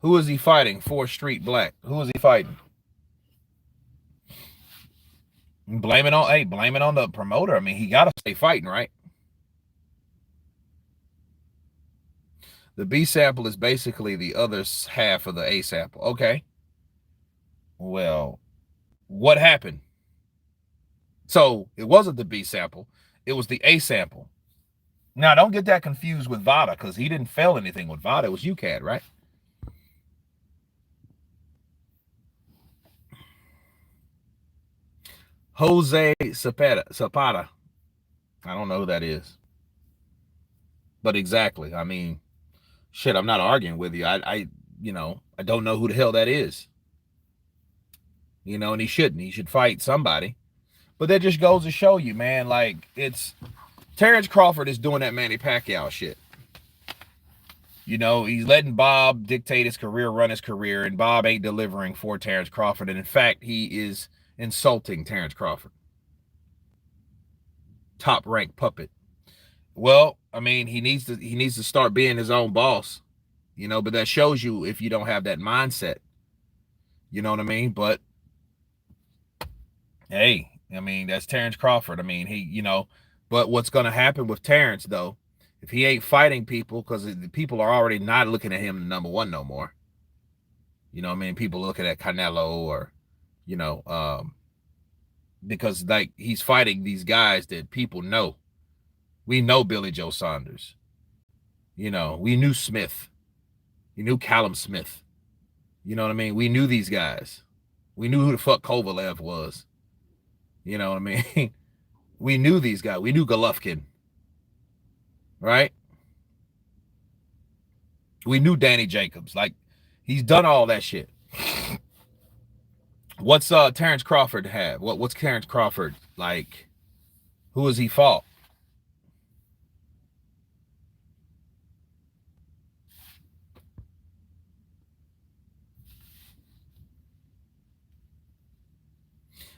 Speaker 1: Who is he fighting? 4th Street Black. Who is he fighting? Blame it on the promoter. I mean, he got to stay fighting, right? The B sample is basically the other half of the A sample. Okay. Well, what happened? So it wasn't the B sample. It was the A sample. Now, don't get that confused with VADA, because he didn't fail anything with VADA. It was UCAD, right? Jose Zapata. I don't know who that is. But exactly. I mean, shit, I'm not arguing with you. I don't know who the hell that is. You know, and he shouldn't. He should fight somebody. But that just goes to show you, man, like, it's Terrence Crawford is doing that Manny Pacquiao shit. You know, he's letting Bob dictate his career, run his career, and Bob ain't delivering for Terrence Crawford. And in fact, he is insulting Terrence Crawford. Top ranked puppet. Well, I mean, he needs to start being his own boss, you know, but that shows you if you don't have that mindset. You know what I mean? But hey, I mean, that's Terrence Crawford. I mean, but what's going to happen with Terrence, though, if he ain't fighting people, because the people are already not looking at him number one no more. You know what I mean? People looking at Canelo or, you know, because like he's fighting these guys that people know. We know Billy Joe Saunders. You know, we knew Smith. We knew Callum Smith. You know what I mean? We knew these guys. We knew who the fuck Kovalev was. You know what I mean? We knew these guys. We knew Golovkin, right? We knew Danny Jacobs. Like, he's done all that shit. What's Terrence Crawford have? What's Terrence Crawford like? Who has he fought?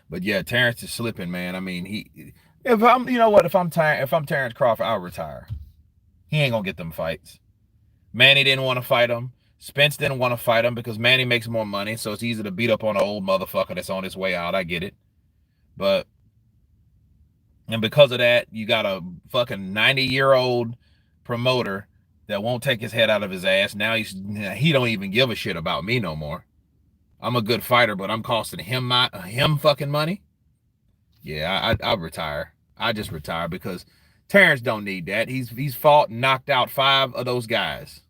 Speaker 1: But yeah, Terrence is slipping, man. I mean, if I'm, you know what, if I'm Terrence Crawford, I'll retire. He ain't gonna get them fights. Manny didn't want to fight him. Spence didn't want to fight him because Manny makes more money, so it's easy to beat up on an old motherfucker that's on his way out. I get it. But, and because of that, you got a fucking 90-year-old promoter that won't take his head out of his ass. Now he don't even give a shit about me no more. I'm a good fighter, but I'm costing him fucking money. Yeah, I'll retire. I just retire because Terrence don't need that. He's fought and knocked out 5 of those guys.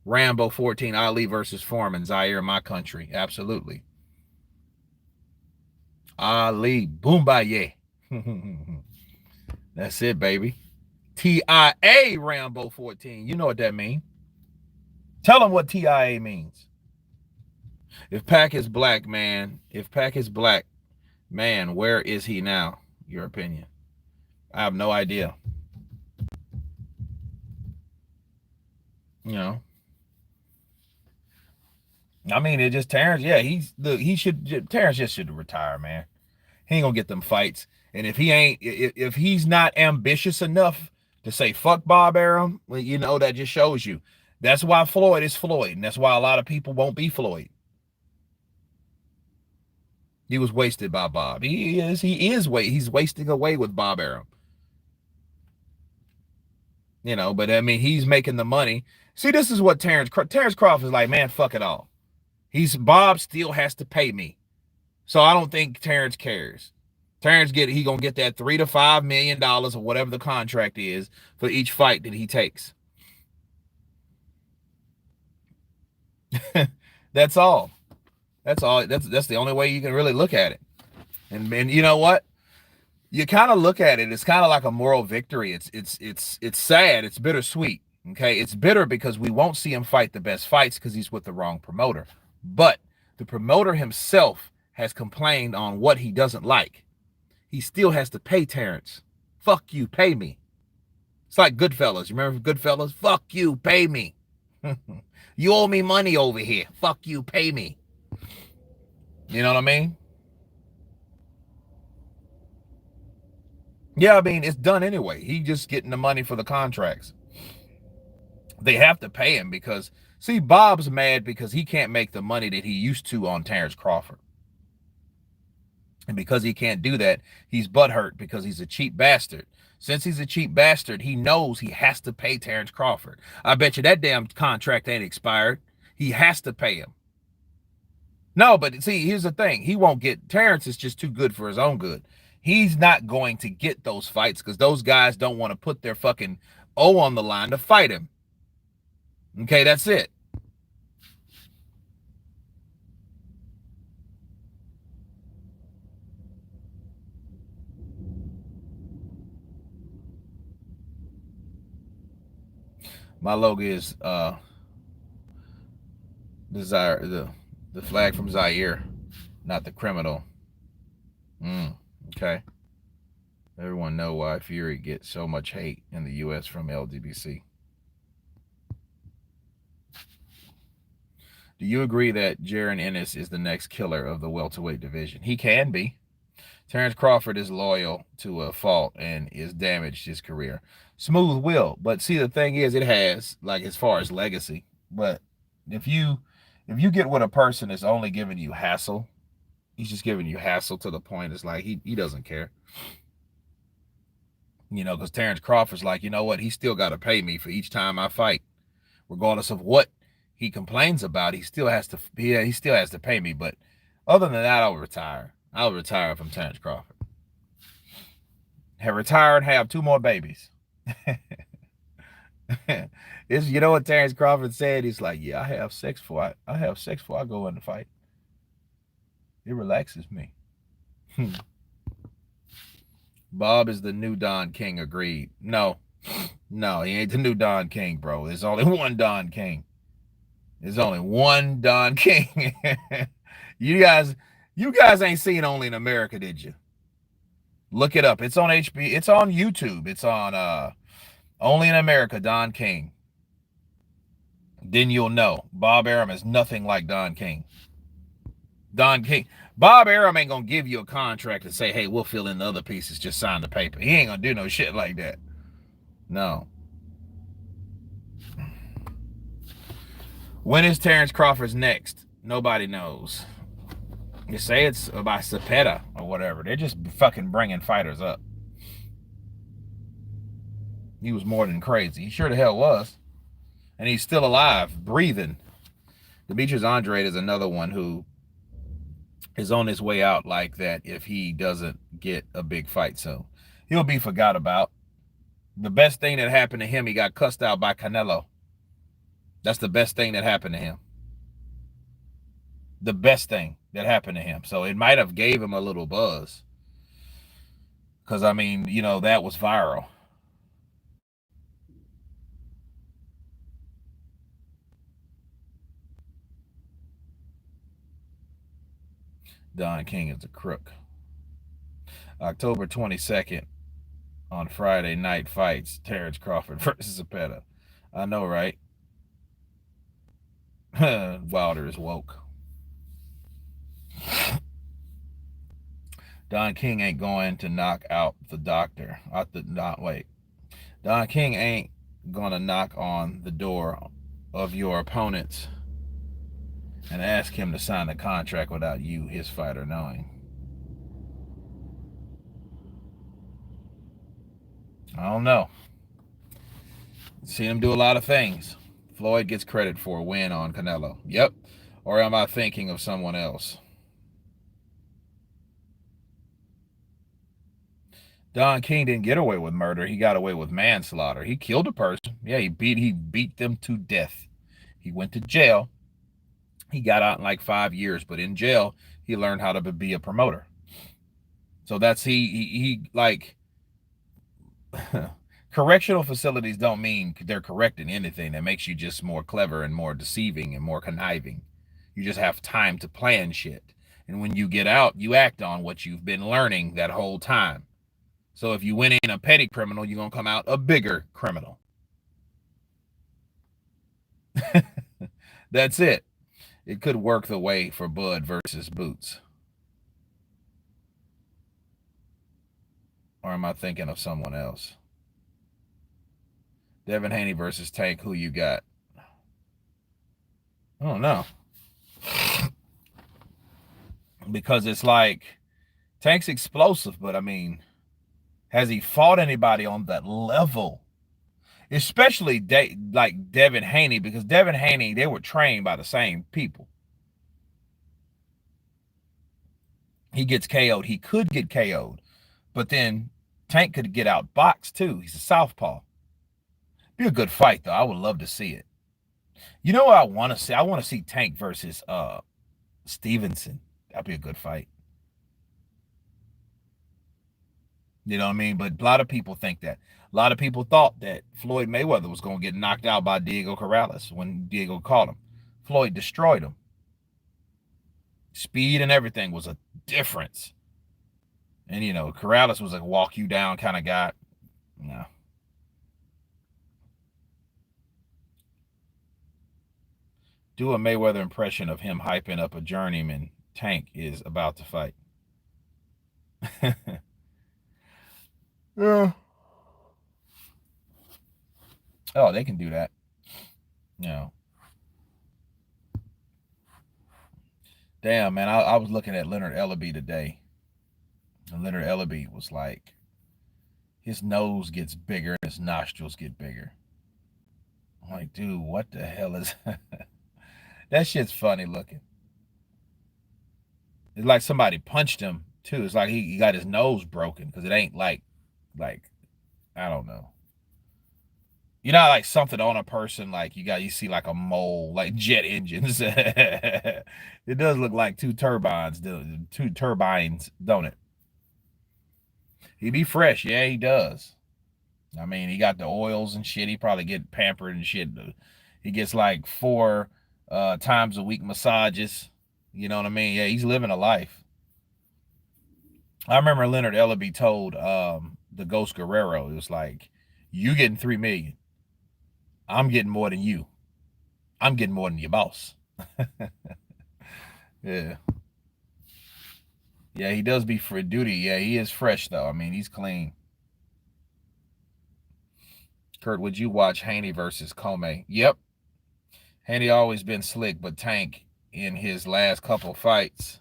Speaker 1: Rambo 14, Ali versus Foreman, Zaire, my country. Absolutely. Ali, Boombaye. That's it, baby. TIA Rambo 14. You know what that means. Tell them what TIA means. If Pac is black, man, where is he now? Your opinion. I have no idea. You know. I mean, it just Terrence. Yeah, Terrence just should retire, man. He ain't gonna get them fights. And if he's not ambitious enough to say fuck Bob Arum, well, you know, that just shows you. That's why Floyd is Floyd, and that's why a lot of people won't be Floyd. He was wasted by Bob. He's wasting away with Bob Arum. You know, but I mean, he's making the money. See, this is what Terrence Crawford is like, man, fuck it all. Bob still has to pay me. So I don't think Terrence cares. He gonna get that $3 to $5 million or whatever the contract is for each fight that he takes. That's all. That's the only way you can really look at it. And you know what? You kind of look at it. It's kind of like a moral victory. It's sad. It's bittersweet. Okay, it's bitter because we won't see him fight the best fights because he's with the wrong promoter. But the promoter himself has complained on what he doesn't like. He still has to pay Terrence. Fuck you, pay me. It's like Goodfellas. You remember Goodfellas? Fuck you, pay me. You owe me money over here. Fuck you, pay me. You know what I mean? Yeah, I mean, it's done anyway. He just getting the money for the contracts. They have to pay him because, see, Bob's mad because he can't make the money that he used to on Terrence Crawford. And because he can't do that, he's butthurt because he's a cheap bastard. Since he's a cheap bastard, he knows he has to pay Terrence Crawford. I bet you that damn contract ain't expired. He has to pay him. No, but see, here's the thing. He won't get, Terrence is just too good for his own good. He's not going to get those fights because those guys don't want to put their fucking O on the line to fight him. Okay, that's it. My logo is the flag from Zaire, not the criminal. Okay. Everyone know why Fury gets so much hate in the U.S. from LDBC. Do you agree that Jaron Ennis is the next killer of the welterweight division? He can be. Terrence Crawford is loyal to a fault and is damaged his career. Smooth will, but see, the thing is, it has, like, as far as legacy. But if you If you get with a person that's only giving you hassle, he's just giving you hassle to the point it's like he doesn't care. Because Terrence Crawford's like, you know what? He still got to pay me for each time I fight, regardless of what he complains about. He still has to. Yeah, he still has to pay me. But other than that, I'll retire. I'll retire from Terrence Crawford. Have retired, have 2 more babies. You know what Terrence Crawford said? He's like, yeah, I have sex before I go in the fight. It relaxes me. Bob is the new Don King. Agreed. No, he ain't the new Don King, bro. There's only one Don King. There's only one Don King. you guys ain't seen Only in America, did you? Look it up. It's on HB. It's on YouTube. It's on Only in America, Don King. Then you'll know Bob Arum is nothing like Don King. Don King. Bob Arum ain't gonna give you a contract and say, hey, we'll fill in the other pieces, just sign the paper. He ain't gonna do no shit like that. No. When is Terrence Crawford's next? Nobody knows. You say it's by Cepeda or whatever. They're just fucking bringing fighters up. He was more than crazy. He sure the hell was. And he's still alive, breathing. Demetrius Andrade is another one who is on his way out like that if he doesn't get a big fight soon. He'll be forgot about. The best thing that happened to him, he got cussed out by Canelo. That's the best thing that happened to him. The best thing that happened to him. So it might have gave him a little buzz. Because, I mean, that was viral. Don King is a crook. October 22nd on Friday night fights, Terrence Crawford versus Cepeda. I know, right? Wilder is woke. Don King ain't going to knock out the doctor. Don King ain't gonna knock on the door of your opponents and ask him to sign a contract without you, his fighter, knowing. I don't know. Seen him do a lot of things. Floyd gets credit for a win on Canelo. Yep. Or am I thinking of someone else? Don King didn't get away with murder. He got away with manslaughter. He killed a person. Yeah, he beat them to death. He went to jail. He got out in like 5 years, but in jail, he learned how to be a promoter. So that's he like correctional facilities don't mean they're correcting anything. That makes you just more clever and more deceiving and more conniving. You just have time to plan shit. And when you get out, you act on what you've been learning that whole time. So if you went in a petty criminal, you're going to come out a bigger criminal. That's it. It could work the way for Bud versus Boots. Or am I thinking of someone else? Devin Haney versus Tank, who you got? I don't know. Because it's like, Tank's explosive, but I mean, has he fought anybody on that level? Especially like Devin Haney, because Devin Haney, they were trained by the same people. He gets KO'd. He could get KO'd. But then Tank could get out boxed too. He's a southpaw. Be a good fight, though. I would love to see it. You know what I want to see? I want to see Tank versus Stevenson. That'd be a good fight. You know what I mean? But a lot of people think that. A lot of people thought that Floyd Mayweather was going to get knocked out by Diego Corrales when Diego caught him. Floyd destroyed him. Speed and everything was a difference. And, Corrales was a walk you down kind of guy. No. Do a Mayweather impression of him hyping up a journeyman Tank is about to fight. Yeah. Oh, they can do that. Damn, man, I was looking at Leonard Ellaby today, and Leonard Ellaby was like, his nose gets bigger and his nostrils get bigger. I'm like, dude, what the hell is that? Shit's funny looking. It's like somebody punched him too. It's like he got his nose broken because it ain't like I don't know. You know, like something on a person, like you see like a mole, like jet engines. It does look like two turbines, don't it? He be fresh, yeah, he does. I mean, he got the oils and shit. He probably get pampered and shit. He gets like 4 times a week massages. You know what I mean? Yeah, he's living a life. I remember Leonard Ellaby told the Ghost Guerrero, it was like, you getting 3 million. I'm getting more than you. I'm getting more than your boss. Yeah. Yeah, he does be for duty. Yeah, he is fresh though. I mean, he's clean. Kurt, would you watch Haney versus Comey? Yep. Haney always been slick, but Tank in his last couple fights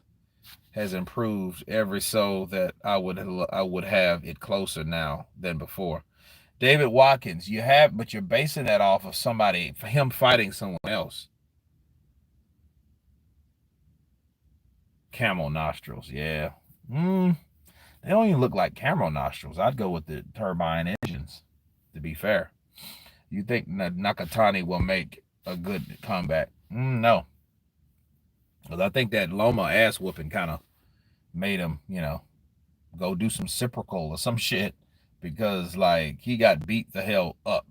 Speaker 1: has improved every so that I would have it closer now than before. David Watkins, but you're basing that off of somebody, him fighting someone else. Camel nostrils, yeah. They don't even look like camel nostrils. I'd go with the turbine engines, to be fair. You think Nakatani will make a good comeback? No. Because I think that Loma ass whooping kind of made him, go do some reciprocal or some shit because, like, he got beat the hell up.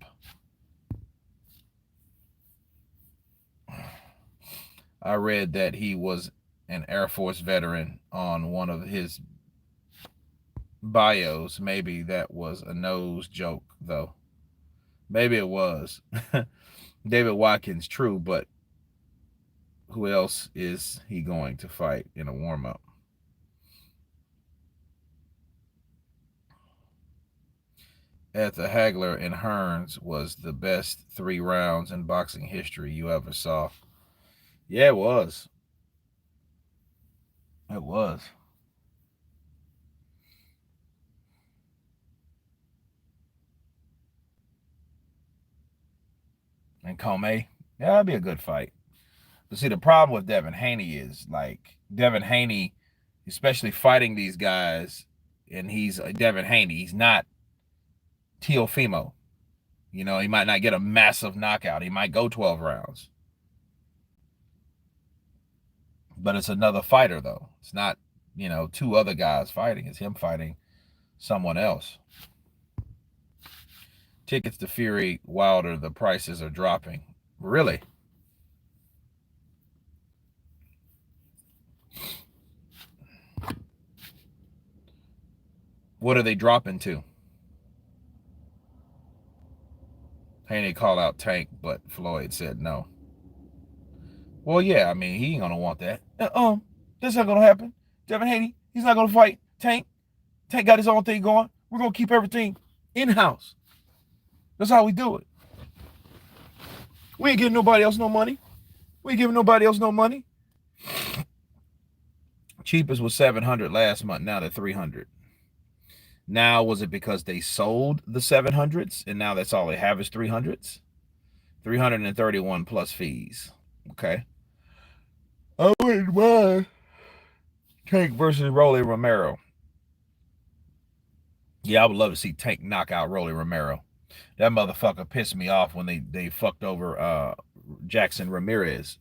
Speaker 1: I read that he was an Air Force veteran on one of his bios. Maybe that was a nose joke, though. Maybe it was. David Watkins, true, but who else is he going to fight in a warm up? At the Hagler and Hearns was the best 3 rounds in boxing history you ever saw. Yeah, it was. It was. And Comey, yeah, that'd be a good fight. But see, the problem with Devin Haney is like Devin Haney, especially fighting these guys, and he's Devin Haney. He's not Teofimo. He might not get a massive knockout. He might go 12 rounds. But it's another fighter, though. It's not, 2 other guys fighting. It's him fighting someone else. Tickets to Fury Wilder, the prices are dropping. Really? What are they dropping to? Haney called out Tank, but Floyd said no. Well, yeah, I mean, he ain't gonna want that. That's not gonna happen. Devin Haney, he's not gonna fight Tank. Tank got his own thing going. We're gonna keep everything in house. That's how we do it. We ain't giving nobody else no money. We ain't giving nobody else no money. Cheapest was 700 last month. Now they're 300. Now, was it because they sold the 700s and now that's all they have is 300s? 331 plus fees. Okay. I wouldn't mind Tank versus Rolly Romero. Yeah, I would love to see Tank knock out Rolly Romero. That motherfucker pissed me off when they fucked over Jackson Ramirez.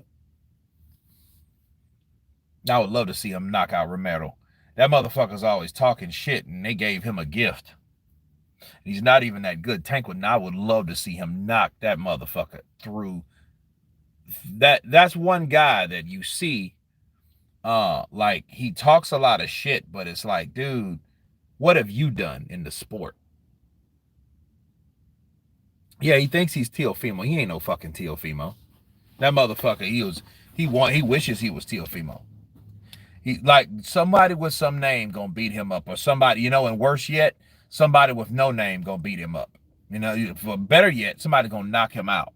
Speaker 1: I would love to see him knock out Romero. That motherfucker's always talking shit, and they gave him a gift. He's not even that good. Tank would. I would love to see him knock that motherfucker through. That's one guy that you see. Like he talks a lot of shit, but it's like, dude, what have you done in the sport? Yeah, he thinks he's Teofimo. He ain't no fucking Teofimo. That motherfucker, he wishes he was Teofimo. He like somebody with some name gonna beat him up, or somebody, and worse yet, somebody with no name gonna beat him up. For better yet, somebody gonna knock him out.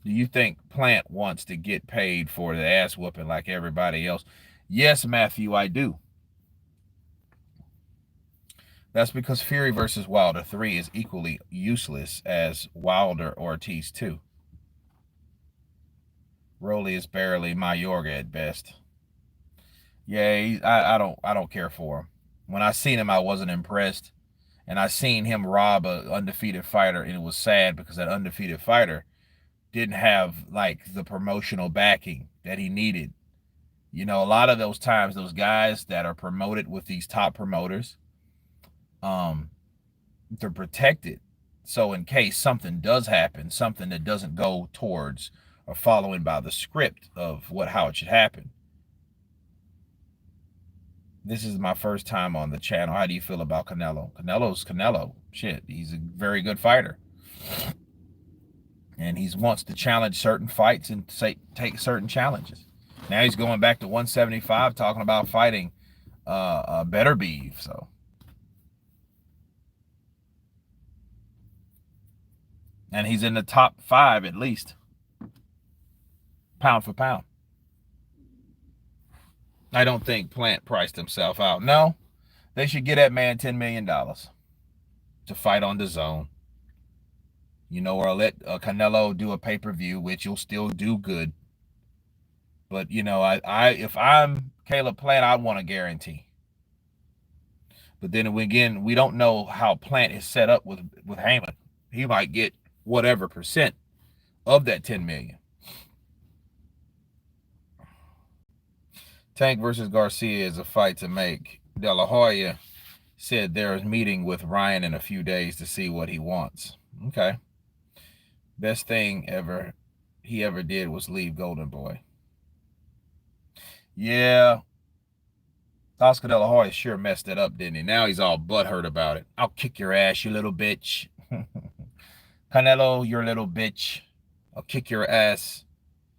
Speaker 1: Do you think Plant wants to get paid for the ass whooping like everybody else? Yes, Matthew, I do. That's because Fury versus Wilder 3 is equally useless as Wilder Ortiz 2. Rolly is barely Mayorga at best. Yeah, I don't care for him. When I seen him, I wasn't impressed, and I seen him rob a undefeated fighter, and it was sad because that undefeated fighter didn't have like the promotional backing that he needed. You know, a lot of those times, those guys that are promoted with these top promoters, um, they're protected. So in case something does happen, something that doesn't go towards or following by the script of how it should happen. This is my first time on the channel. How do you feel about Canelo? Canelo's Canelo. Shit, he's a very good fighter. And he wants to challenge certain fights and take certain challenges. Now he's going back to 175, talking about fighting better beef. So, and he's in the top 5 at least, pound for pound. I don't think Plant priced himself out. No, they should get that man $10 million to fight on the zone. You know, or let Canelo do a pay-per-view, which will still do good. But you know, if I'm Caleb Plant, I want a guarantee. But then again, we don't know how Plant is set up with Heyman. He might get whatever percent of that 10 million. Tank versus Garcia is a fight to make. De La Hoya said there is meeting with Ryan in a few days to see what he wants. Okay. Best thing he ever did was leave Golden Boy. Yeah. Oscar De La Hoya sure messed it up, didn't he? Now he's all butthurt about it. I'll kick your ass, you little bitch. Canelo, you're a little bitch. I'll kick your ass.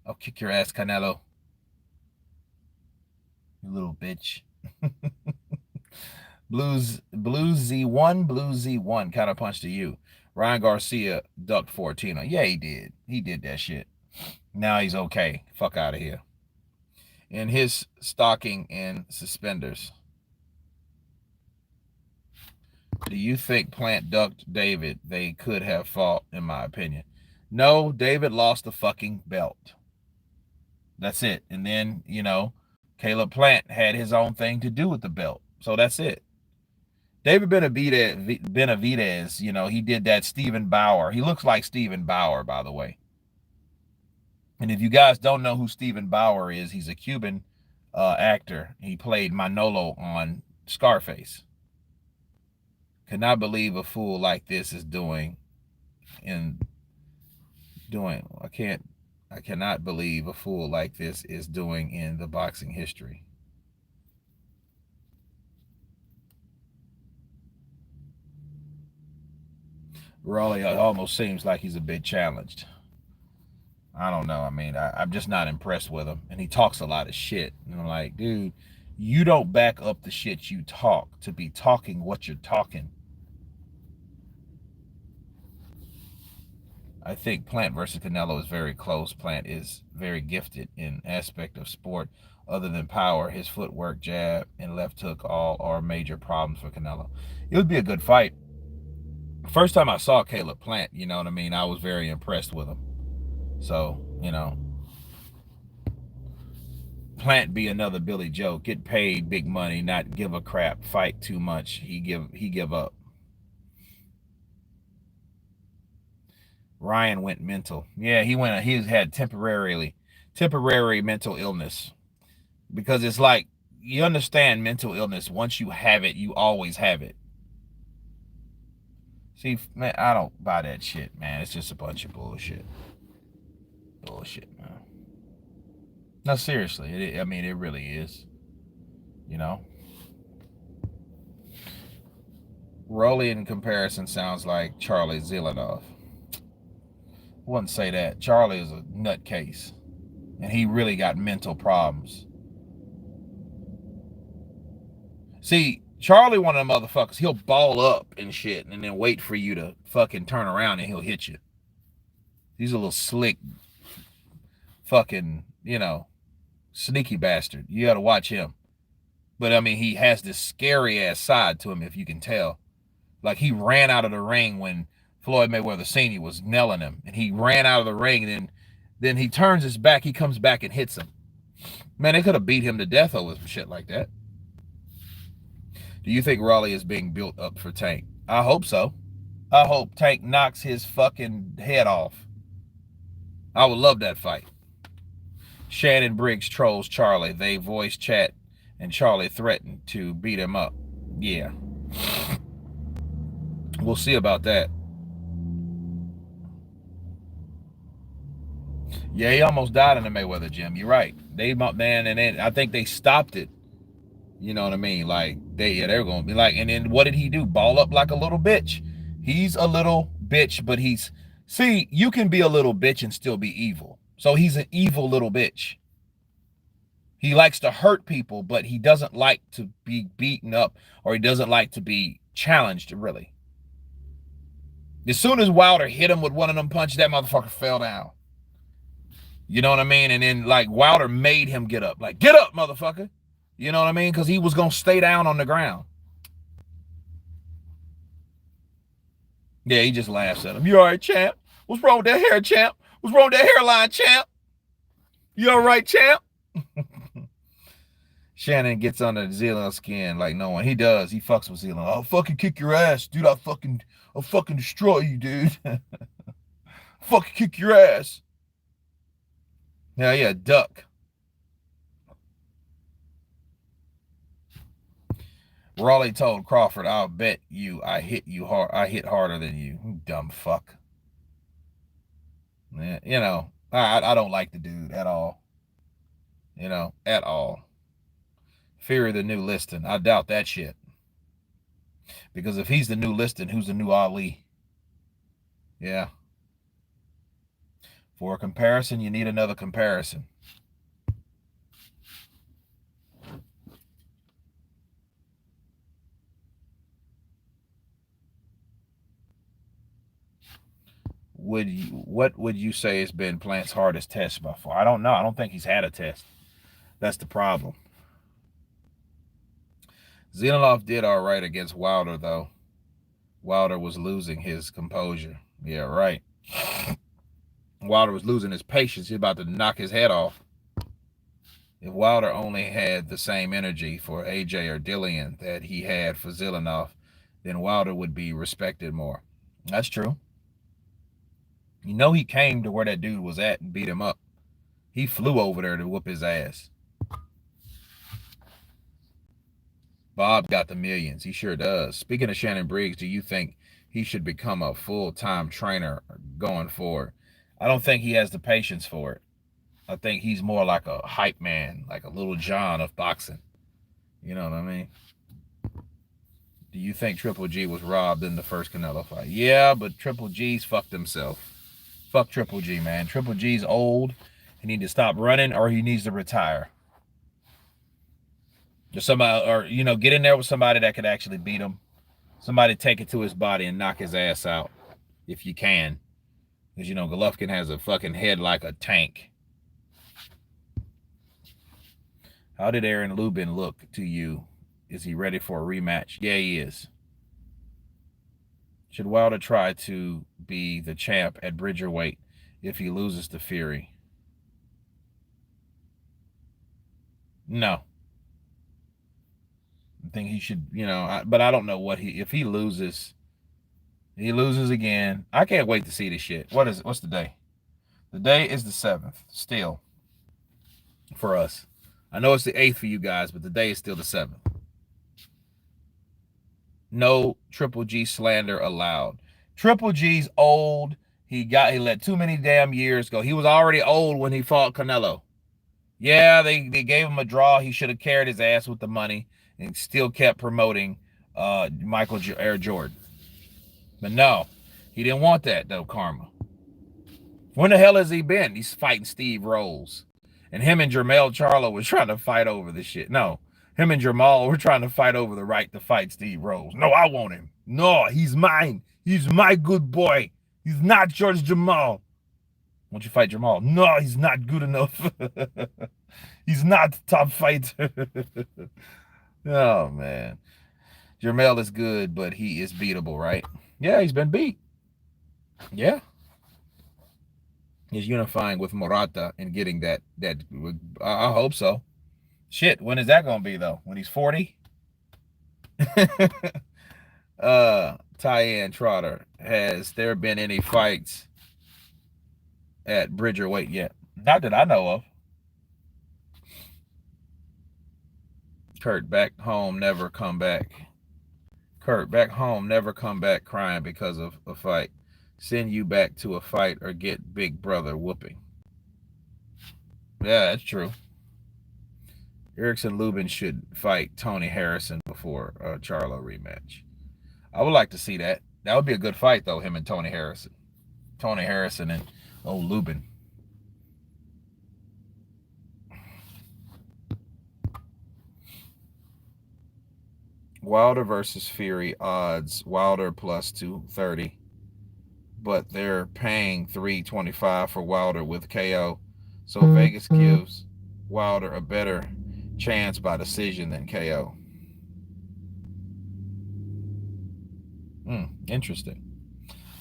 Speaker 1: I'll kick your ass, Canelo. You little bitch. Blues Z1, Blues Z1. Counterpunch to you. Ryan Garcia ducked 14. Yeah, he did. He did that shit. Now he's okay. Fuck out of here. In his stocking and suspenders. Do you think Plant ducked David? They could have fought, in my opinion. No, David lost the fucking belt. That's it. And then, you know, Caleb Plant had his own thing to do with the belt. So that's it. David Benavidez, you know, he did that Stephen Bauer. He looks like Stephen Bauer, by the way. And if you guys don't know who Stephen Bauer is, he's a Cuban actor. He played Manolo on Scarface. Cannot believe a fool like this is doing. I cannot believe a fool like this is doing in the boxing history. Raleigh almost seems like he's a bit challenged. I don't know. I mean, I'm just not impressed with him. And he talks a lot of shit. And I'm like, dude, you don't back up the shit you talk to be talking what you're talking. I think Plant versus Canelo is very close. Plant is very gifted in aspect of sport. Other than power, his footwork, jab, and left hook all are major problems for Canelo. It would be a good fight. First time I saw Caleb Plant, you know what I mean, I was very impressed with him. So, you know, Plant be another Billy Joe. Get paid big money, not give a crap. Fight too much. He give up. Ryan went mental. Yeah, he's had temporary mental illness. Because it's like, you understand mental illness. Once you have it, you always have it. See, man, I don't buy that shit, man. It's just a bunch of bullshit. Bullshit, man. No, seriously. I mean, it really is. You know? Rolly in comparison sounds like Charlie Zelenov. Wouldn't say that. Charlie is a nutcase. And he really got mental problems. See, Charlie, one of them motherfuckers, he'll ball up and shit and then wait for you to fucking turn around and he'll hit you. He's a little slick fucking, sneaky bastard. You got to watch him. But I mean, he has this scary ass side to him, if you can tell. Like, he ran out of the ring when Floyd Mayweather Sr. was nailing him, and he ran out of the ring, and then he turns his back, he comes back and hits him. Man, they could have beat him to death over some shit like that. Do you think Raleigh is being built up for Tank? I hope so. I hope Tank knocks his fucking head off. I would love that fight. Shannon Briggs trolls Charlie. They voice chat, and Charlie threatened to beat him up. Yeah. We'll see about that. Yeah, he almost died in the Mayweather gym. You're right. Man, and then I think they stopped it. You know what I mean? Like, they're going to be like, and then what did he do? Ball up like a little bitch. He's a little bitch, but see, you can be a little bitch and still be evil. So he's an evil little bitch. He likes to hurt people, but he doesn't like to be beaten up, or he doesn't like to be challenged, really. As soon as Wilder hit him with one of them punches, that motherfucker fell down. You know what I mean? And then, like, Wilder made him get up. Like, get up, motherfucker. You know what I mean? Because he was going to stay down on the ground. Yeah, he just laughs at him. You all right, champ? What's wrong with that hair, champ? What's wrong with that hairline, champ? You all right, champ? Shannon gets under Zealand's skin like no one. He does. He fucks with Zealand. I'll fucking kick your ass, dude. I'll fucking destroy you, dude. Fucking kick your ass. Yeah, duck. Raleigh told Crawford, I'll bet you I hit harder than you dumb fuck. Yeah, I don't like the dude at all. At all. Fury the new Liston. I doubt that shit. Because if he's the new Liston, who's the new Ali? Yeah. For a comparison, you need another comparison. What would you say has been Plant's hardest test by far? I don't know. I don't think he's had a test. That's the problem. Zelenov did all right against Wilder, though. Wilder was losing his composure. Yeah, right. Wilder was losing his patience. He's about to knock his head off. If Wilder only had the same energy for AJ or Dillian that he had for Zelenov, then Wilder would be respected more. That's true. He came to where that dude was at and beat him up. He flew over there to whoop his ass. Bob got the millions. He sure does. Speaking of Shannon Briggs, do you think he should become a full-time trainer going forward? I don't think he has the patience for it. I think he's more like a hype man, like a Little John of boxing. You know what I mean? Do you think Triple G was robbed in the first Canelo fight? Yeah, but Triple G's fucked himself. Fuck Triple G, man. Triple G's old. He needs to stop running, or he needs to retire. Just somebody, or get in there with somebody that could actually beat him. Somebody take it to his body and knock his ass out, if you can. Because Golovkin has a fucking head like a tank. How did Aaron Lubin look to you? Is he ready for a rematch? Yeah, he is. Should Wilder try to be the champ at Bridgerweight if he loses to Fury? No. I think he should, but I don't know if he loses again. I can't wait to see this shit. What's the day? The day is the 7th, still, for us. I know it's the 8th for you guys, but the day is still the 7th. No Triple G slander allowed. Triple G's old. He let too many damn years go. He was already old when he fought Canelo. Yeah, they gave him a draw. He should have carried his ass with the money and still kept promoting Michael Air Jordan. But no, he didn't want that, though, Karma. When the hell has he been? He's fighting Steve Rolls. And him and Jermell Charlo was trying to fight over this shit. No, him and Jamal were trying to fight over the right to fight Steve Rolls. No, I want him. No, he's mine. He's my good boy. He's not George Jamal. Won't you fight Jamal? No, he's not good enough. He's not the top fighter. Oh man. Jermell is good, but he is beatable, right? Yeah, he's been beat. Yeah. He's unifying with Morata and getting that I hope so. Shit, when is that gonna be though? When he's 40? Tyann Trotter, has there been any fights at Bridger weight yet? Not that I know of. Kurt, back home, never come back. Kurt, back home, never come back crying because of a fight. Send you back to a fight or get big brother whooping. Yeah, that's true. Erickson Lubin should fight Tony Harrison before a Charlo rematch. I would like to see that. That would be a good fight, though, him and Tony Harrison. Tony Harrison and Lubin. Wilder versus Fury odds. Wilder plus 230. But they're paying 325 for Wilder with KO. So Vegas gives Wilder a better chance by decision than KO. Interesting.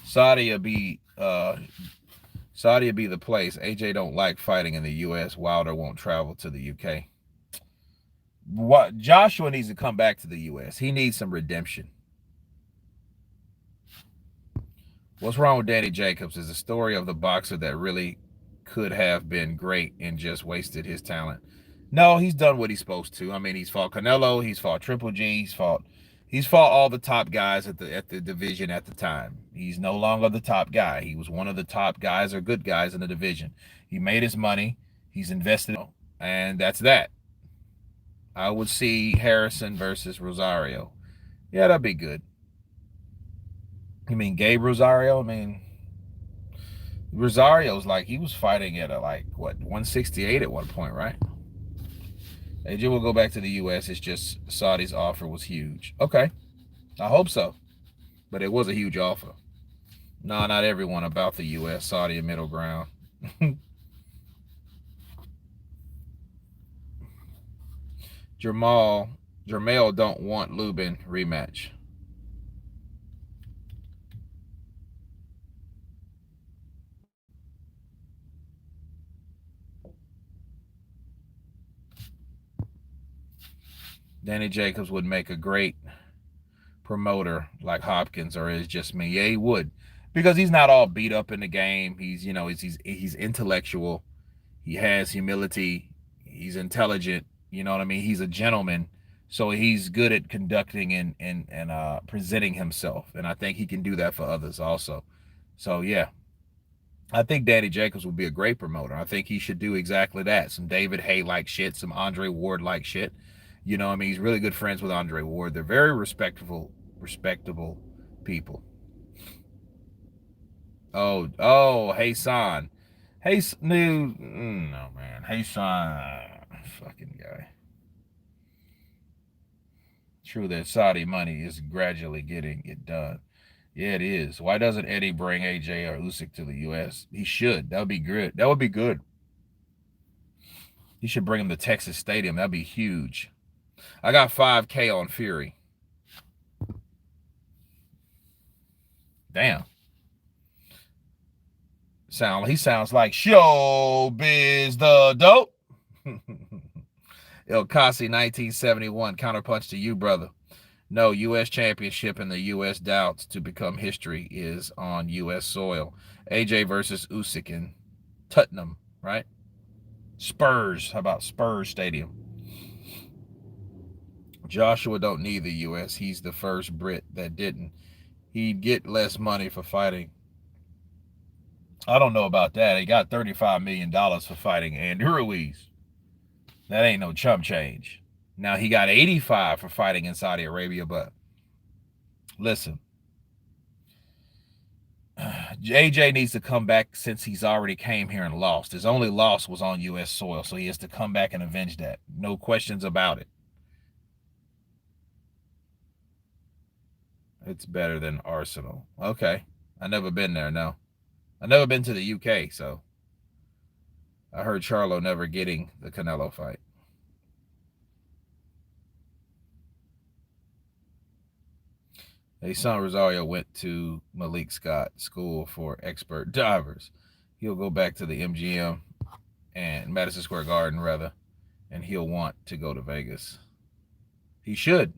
Speaker 1: Saudi will be the place. AJ don't like fighting in the US. Wilder won't travel to the UK. What Joshua needs to come back to the US. He needs some redemption. What's wrong with Danny Jacobs is the story of the boxer that really could have been great and just wasted his talent. No, he's done what he's supposed to. I mean, he's fought Canelo, he's fought Triple G, he's fought all the top guys at the division at the time. He's no longer the top guy. He was one of the top guys or good guys in the division. He made his money, he's invested, and that's that. I would see Harrison versus Rosario. Yeah, that'd be good. You mean Gabe Rosario? I mean, Rosario's like, he was fighting at 168 at one point, right? AJ will go back to the U.S. It's just Saudi's offer was huge. Okay, I hope so. But it was a huge offer. No, not everyone about the U.S. Saudi a middle ground. Jermell don't want Lubin rematch. Danny Jacobs would make a great promoter like Hopkins, or is just me? Yeah, he would, because he's not all beat up in the game. He's intellectual. He has humility. He's intelligent. You know what I mean? He's a gentleman. So he's good at conducting and presenting himself, and I think he can do that for others also. So yeah, I think Danny Jacobs would be a great promoter. I think he should do exactly that. Some David Hay like shit, some Andre Ward like shit. You know, I mean, he's really good friends with Andre Ward. They're very respectable people. Hey son. Hey, no, man. Hey son, fucking guy. True that Saudi money is gradually getting it done. Yeah, it is. Why doesn't Eddie bring AJ or Usyk to the U.S.? He should. That would be good. That would be good. He should bring him to Texas Stadium. That'd be huge. I got 5K on Fury. Damn. He sounds like Showbiz the Dope. El Kasi 1971. Counterpunch to you, brother. No, U.S. championship and the U.S. doubts to become history is on U.S. soil. AJ versus Usyk in Tottenham, right? Spurs. How about Spurs Stadium? Joshua don't need the U.S. He's the first Brit that didn't. He'd get less money for fighting. I don't know about that. He got $35 million for fighting Andy Ruiz. That ain't no chump change. Now he got 85 for fighting in Saudi Arabia, but listen, AJ needs to come back since he's already came here and lost. His only loss was on U.S. soil, so he has to come back and avenge that. No questions about it. It's better than Arsenal. Okay. I've never been there, no. I've never been to the UK, so I heard Charlo never getting the Canelo fight. His son Rosario went to Malik Scott School for Expert Divers. He'll go back to the MGM and Madison Square Garden, rather, and he'll want to go to Vegas. He should.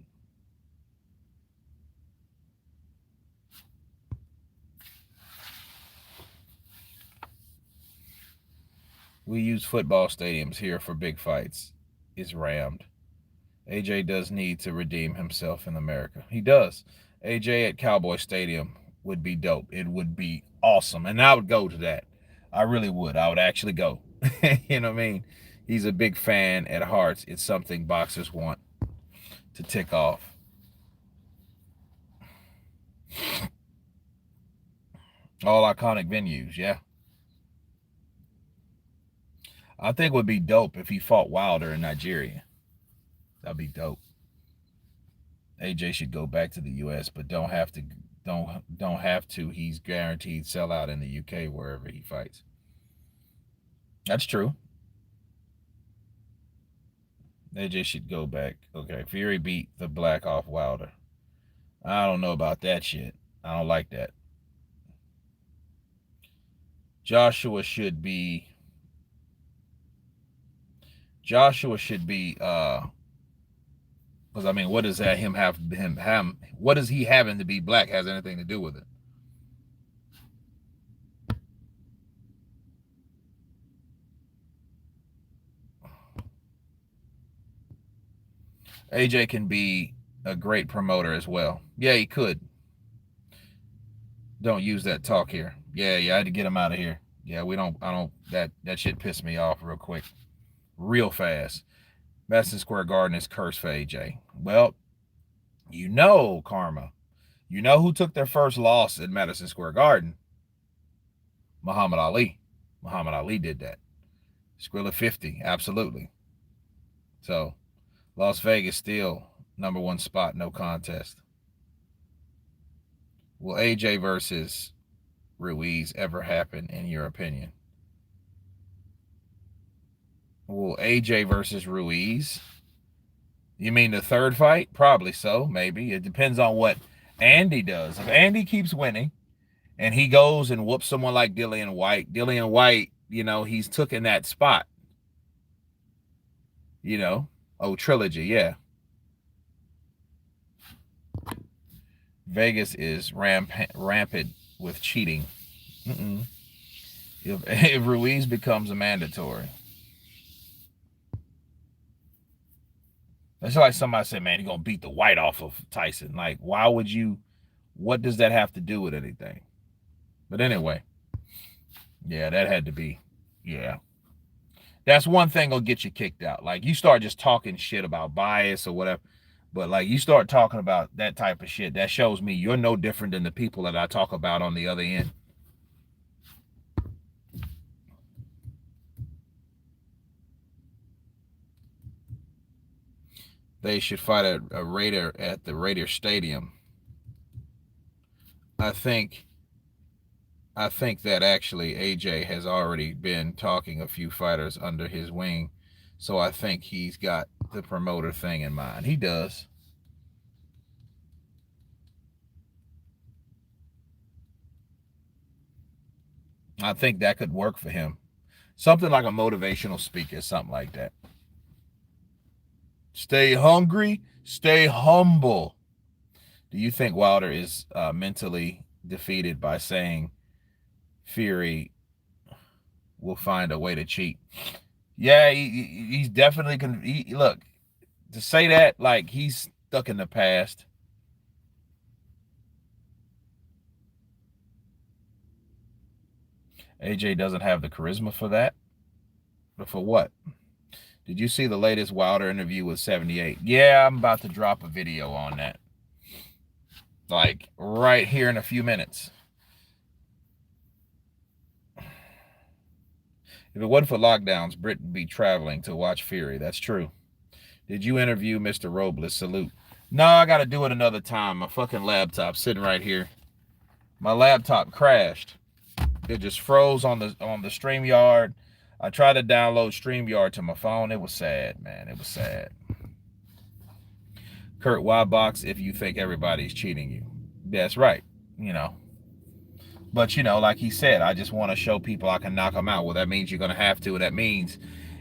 Speaker 1: We use football stadiums here for big fights. Is rammed. AJ does need to redeem himself in America. He does. AJ at Cowboy Stadium would be dope. It would be awesome. And I would go to that. I really would. I would actually go. You know what I mean? He's a big fan at heart. It's something boxers want to tick off. All iconic venues, yeah. I think it would be dope if he fought Wilder in Nigeria. That'd be dope. AJ should go back to the US, but don't have to. Don't have to. He's guaranteed sellout in the UK wherever he fights. That's true. AJ should go back. Okay, Fury beat the Black off Wilder. I don't know about that shit. I don't like that. Joshua should be. Because I mean, what does that what does he having to be black has anything to do with it? AJ can be a great promoter as well. Yeah, he could. Don't use that talk here. Yeah, I had to get him out of here. Yeah, that shit pissed me off real quick. Real fast. Madison Square Garden is cursed for AJ. Well, karma. You know who took their first loss in Madison Square Garden? Muhammad Ali. Muhammad Ali did that. Skrilla 50, absolutely. So, Las Vegas still number one spot, no contest. Will AJ versus Ruiz ever happen, in your opinion? Will AJ versus Ruiz? You mean the third fight? Probably so, maybe. It depends on what Andy does. If Andy keeps winning and he goes and whoops someone like Dillian White, he's took in that spot. Trilogy, yeah. Vegas is rampant with cheating. If Ruiz becomes a mandatory. That's like somebody said, man, you're going to beat the white off of Tyson. Like, why would you? What does that have to do with anything? But anyway, yeah, that had to be, yeah. That's one thing that'll get you kicked out. Like, you start just talking shit about bias or whatever. But, like, you start talking about that type of shit, that shows me you're no different than the people that I talk about on the other end. They should fight at the Raider Stadium. I think that actually AJ has already been talking a few fighters under his wing. So I think he's got the promoter thing in mind. He does. I think that could work for him. Something like a motivational speaker, something like that. Stay hungry, stay humble. Do you think Wilder is mentally defeated by saying Fury will find a way to cheat? Yeah, he's definitely look, to say that, like, he's stuck in the past. AJ doesn't have the charisma for that. But for what? Did you see the latest Wilder interview with 78? Yeah, I'm about to drop a video on that. Like, right here in a few minutes. If it wasn't for lockdowns, Britt would be traveling to watch Fury. That's true. Did you interview Mr. Robles? Salute. No, I got to do it another time. My fucking laptop's sitting right here. My laptop crashed. It just froze on the StreamYard. I tried to download StreamYard to my phone. It was sad, man. It was sad. Kurt, why box if you think everybody's cheating you? That's right. You know. But, like he said, I just want to show people I can knock them out. Well, that means you're going to have to. And that means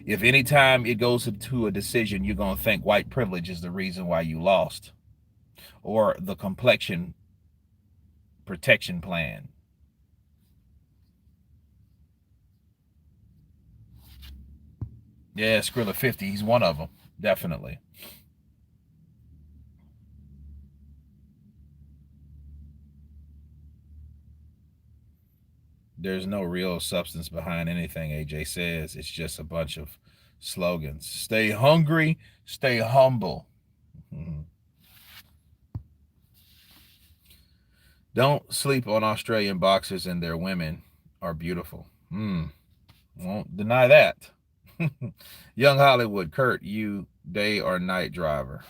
Speaker 1: if anytime it goes to a decision, you're going to think white privilege is the reason why you lost, or the complexion protection plan. Yeah, Skrilla 50, he's one of them, definitely. There's no real substance behind anything AJ says. It's just a bunch of slogans. Stay hungry, stay humble. Mm-hmm. Don't sleep on Australian boxers, and their women are beautiful. Won't deny that. Young Hollywood, Kurt, you day or night driver?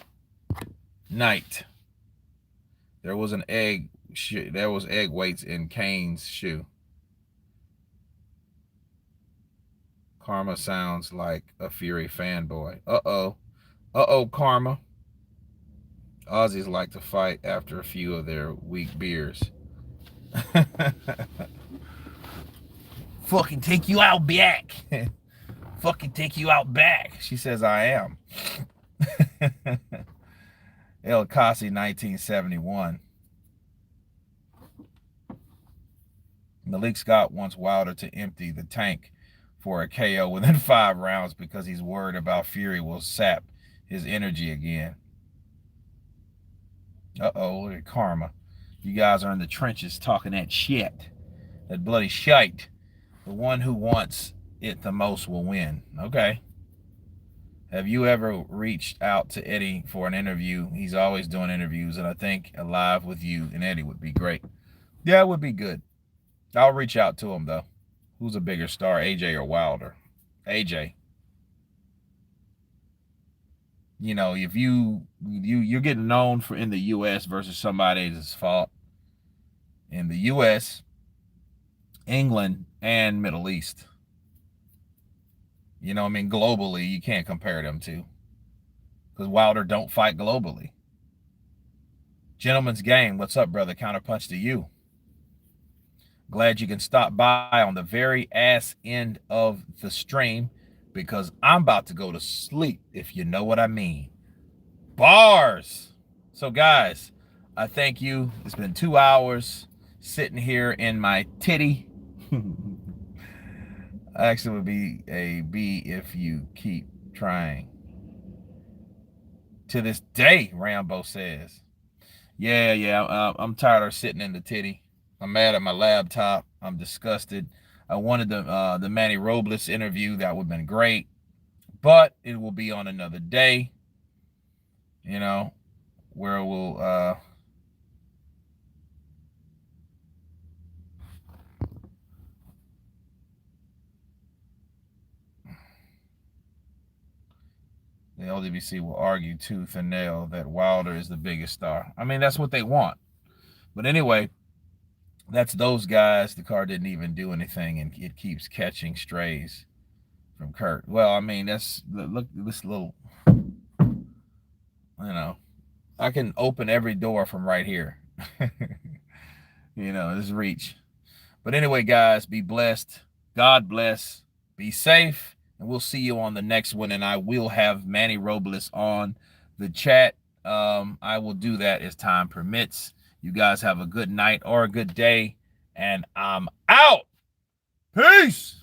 Speaker 1: Night. There was an egg. There was egg weights in Kane's shoe. Karma sounds like a Fury fanboy. Uh-oh, Karma. Aussies like to fight after a few of their weak beers. Fucking take you out back. Fucking take you out back. She says I am. El Kasi, 1971. Malik Scott wants Wilder to empty the tank for a KO within 5 rounds because he's worried about Fury will sap his energy again. Uh-oh, look at Karma. You guys are in the trenches talking that shit. That bloody shite. The one who wants it the most will win. Okay. Have you ever reached out to Eddie for an interview? He's always doing interviews, and I think a live with you and Eddie would be great. Yeah, it would be good. I'll reach out to him, though. Who's a bigger star, AJ or Wilder? AJ. If you're getting known for in the U.S. versus somebody's fault in the U.S., England, and Middle East. Globally, you can't compare them to, because Wilder don't fight globally. Gentleman's game. What's up, brother? Counterpunch to you. Glad you can stop by on the very ass end of the stream, because I'm about to go to sleep, if you know what I mean. Bars. So, guys, I thank you. It's been 2 hours sitting here in my titty. Actually, would be a B if you keep trying. To this day, Rambo says. Yeah. I'm tired of sitting in the titty. I'm mad at my laptop. I'm disgusted. I wanted the Manny Robles interview. That would have been great. But it will be on another day. Where we'll the LWC will argue tooth and nail that Wilder is the biggest star. I mean, that's what they want. But anyway, that's those guys. The car didn't even do anything, and it keeps catching strays from Kurt. Well, I mean, look at this little, I can open every door from right here. This reach. But anyway, guys, be blessed. God bless. Be safe. And we'll see you on the next one. And I will have Manny Robles on the chat. I will do that as time permits. You guys have a good night or a good day. And I'm out. Peace.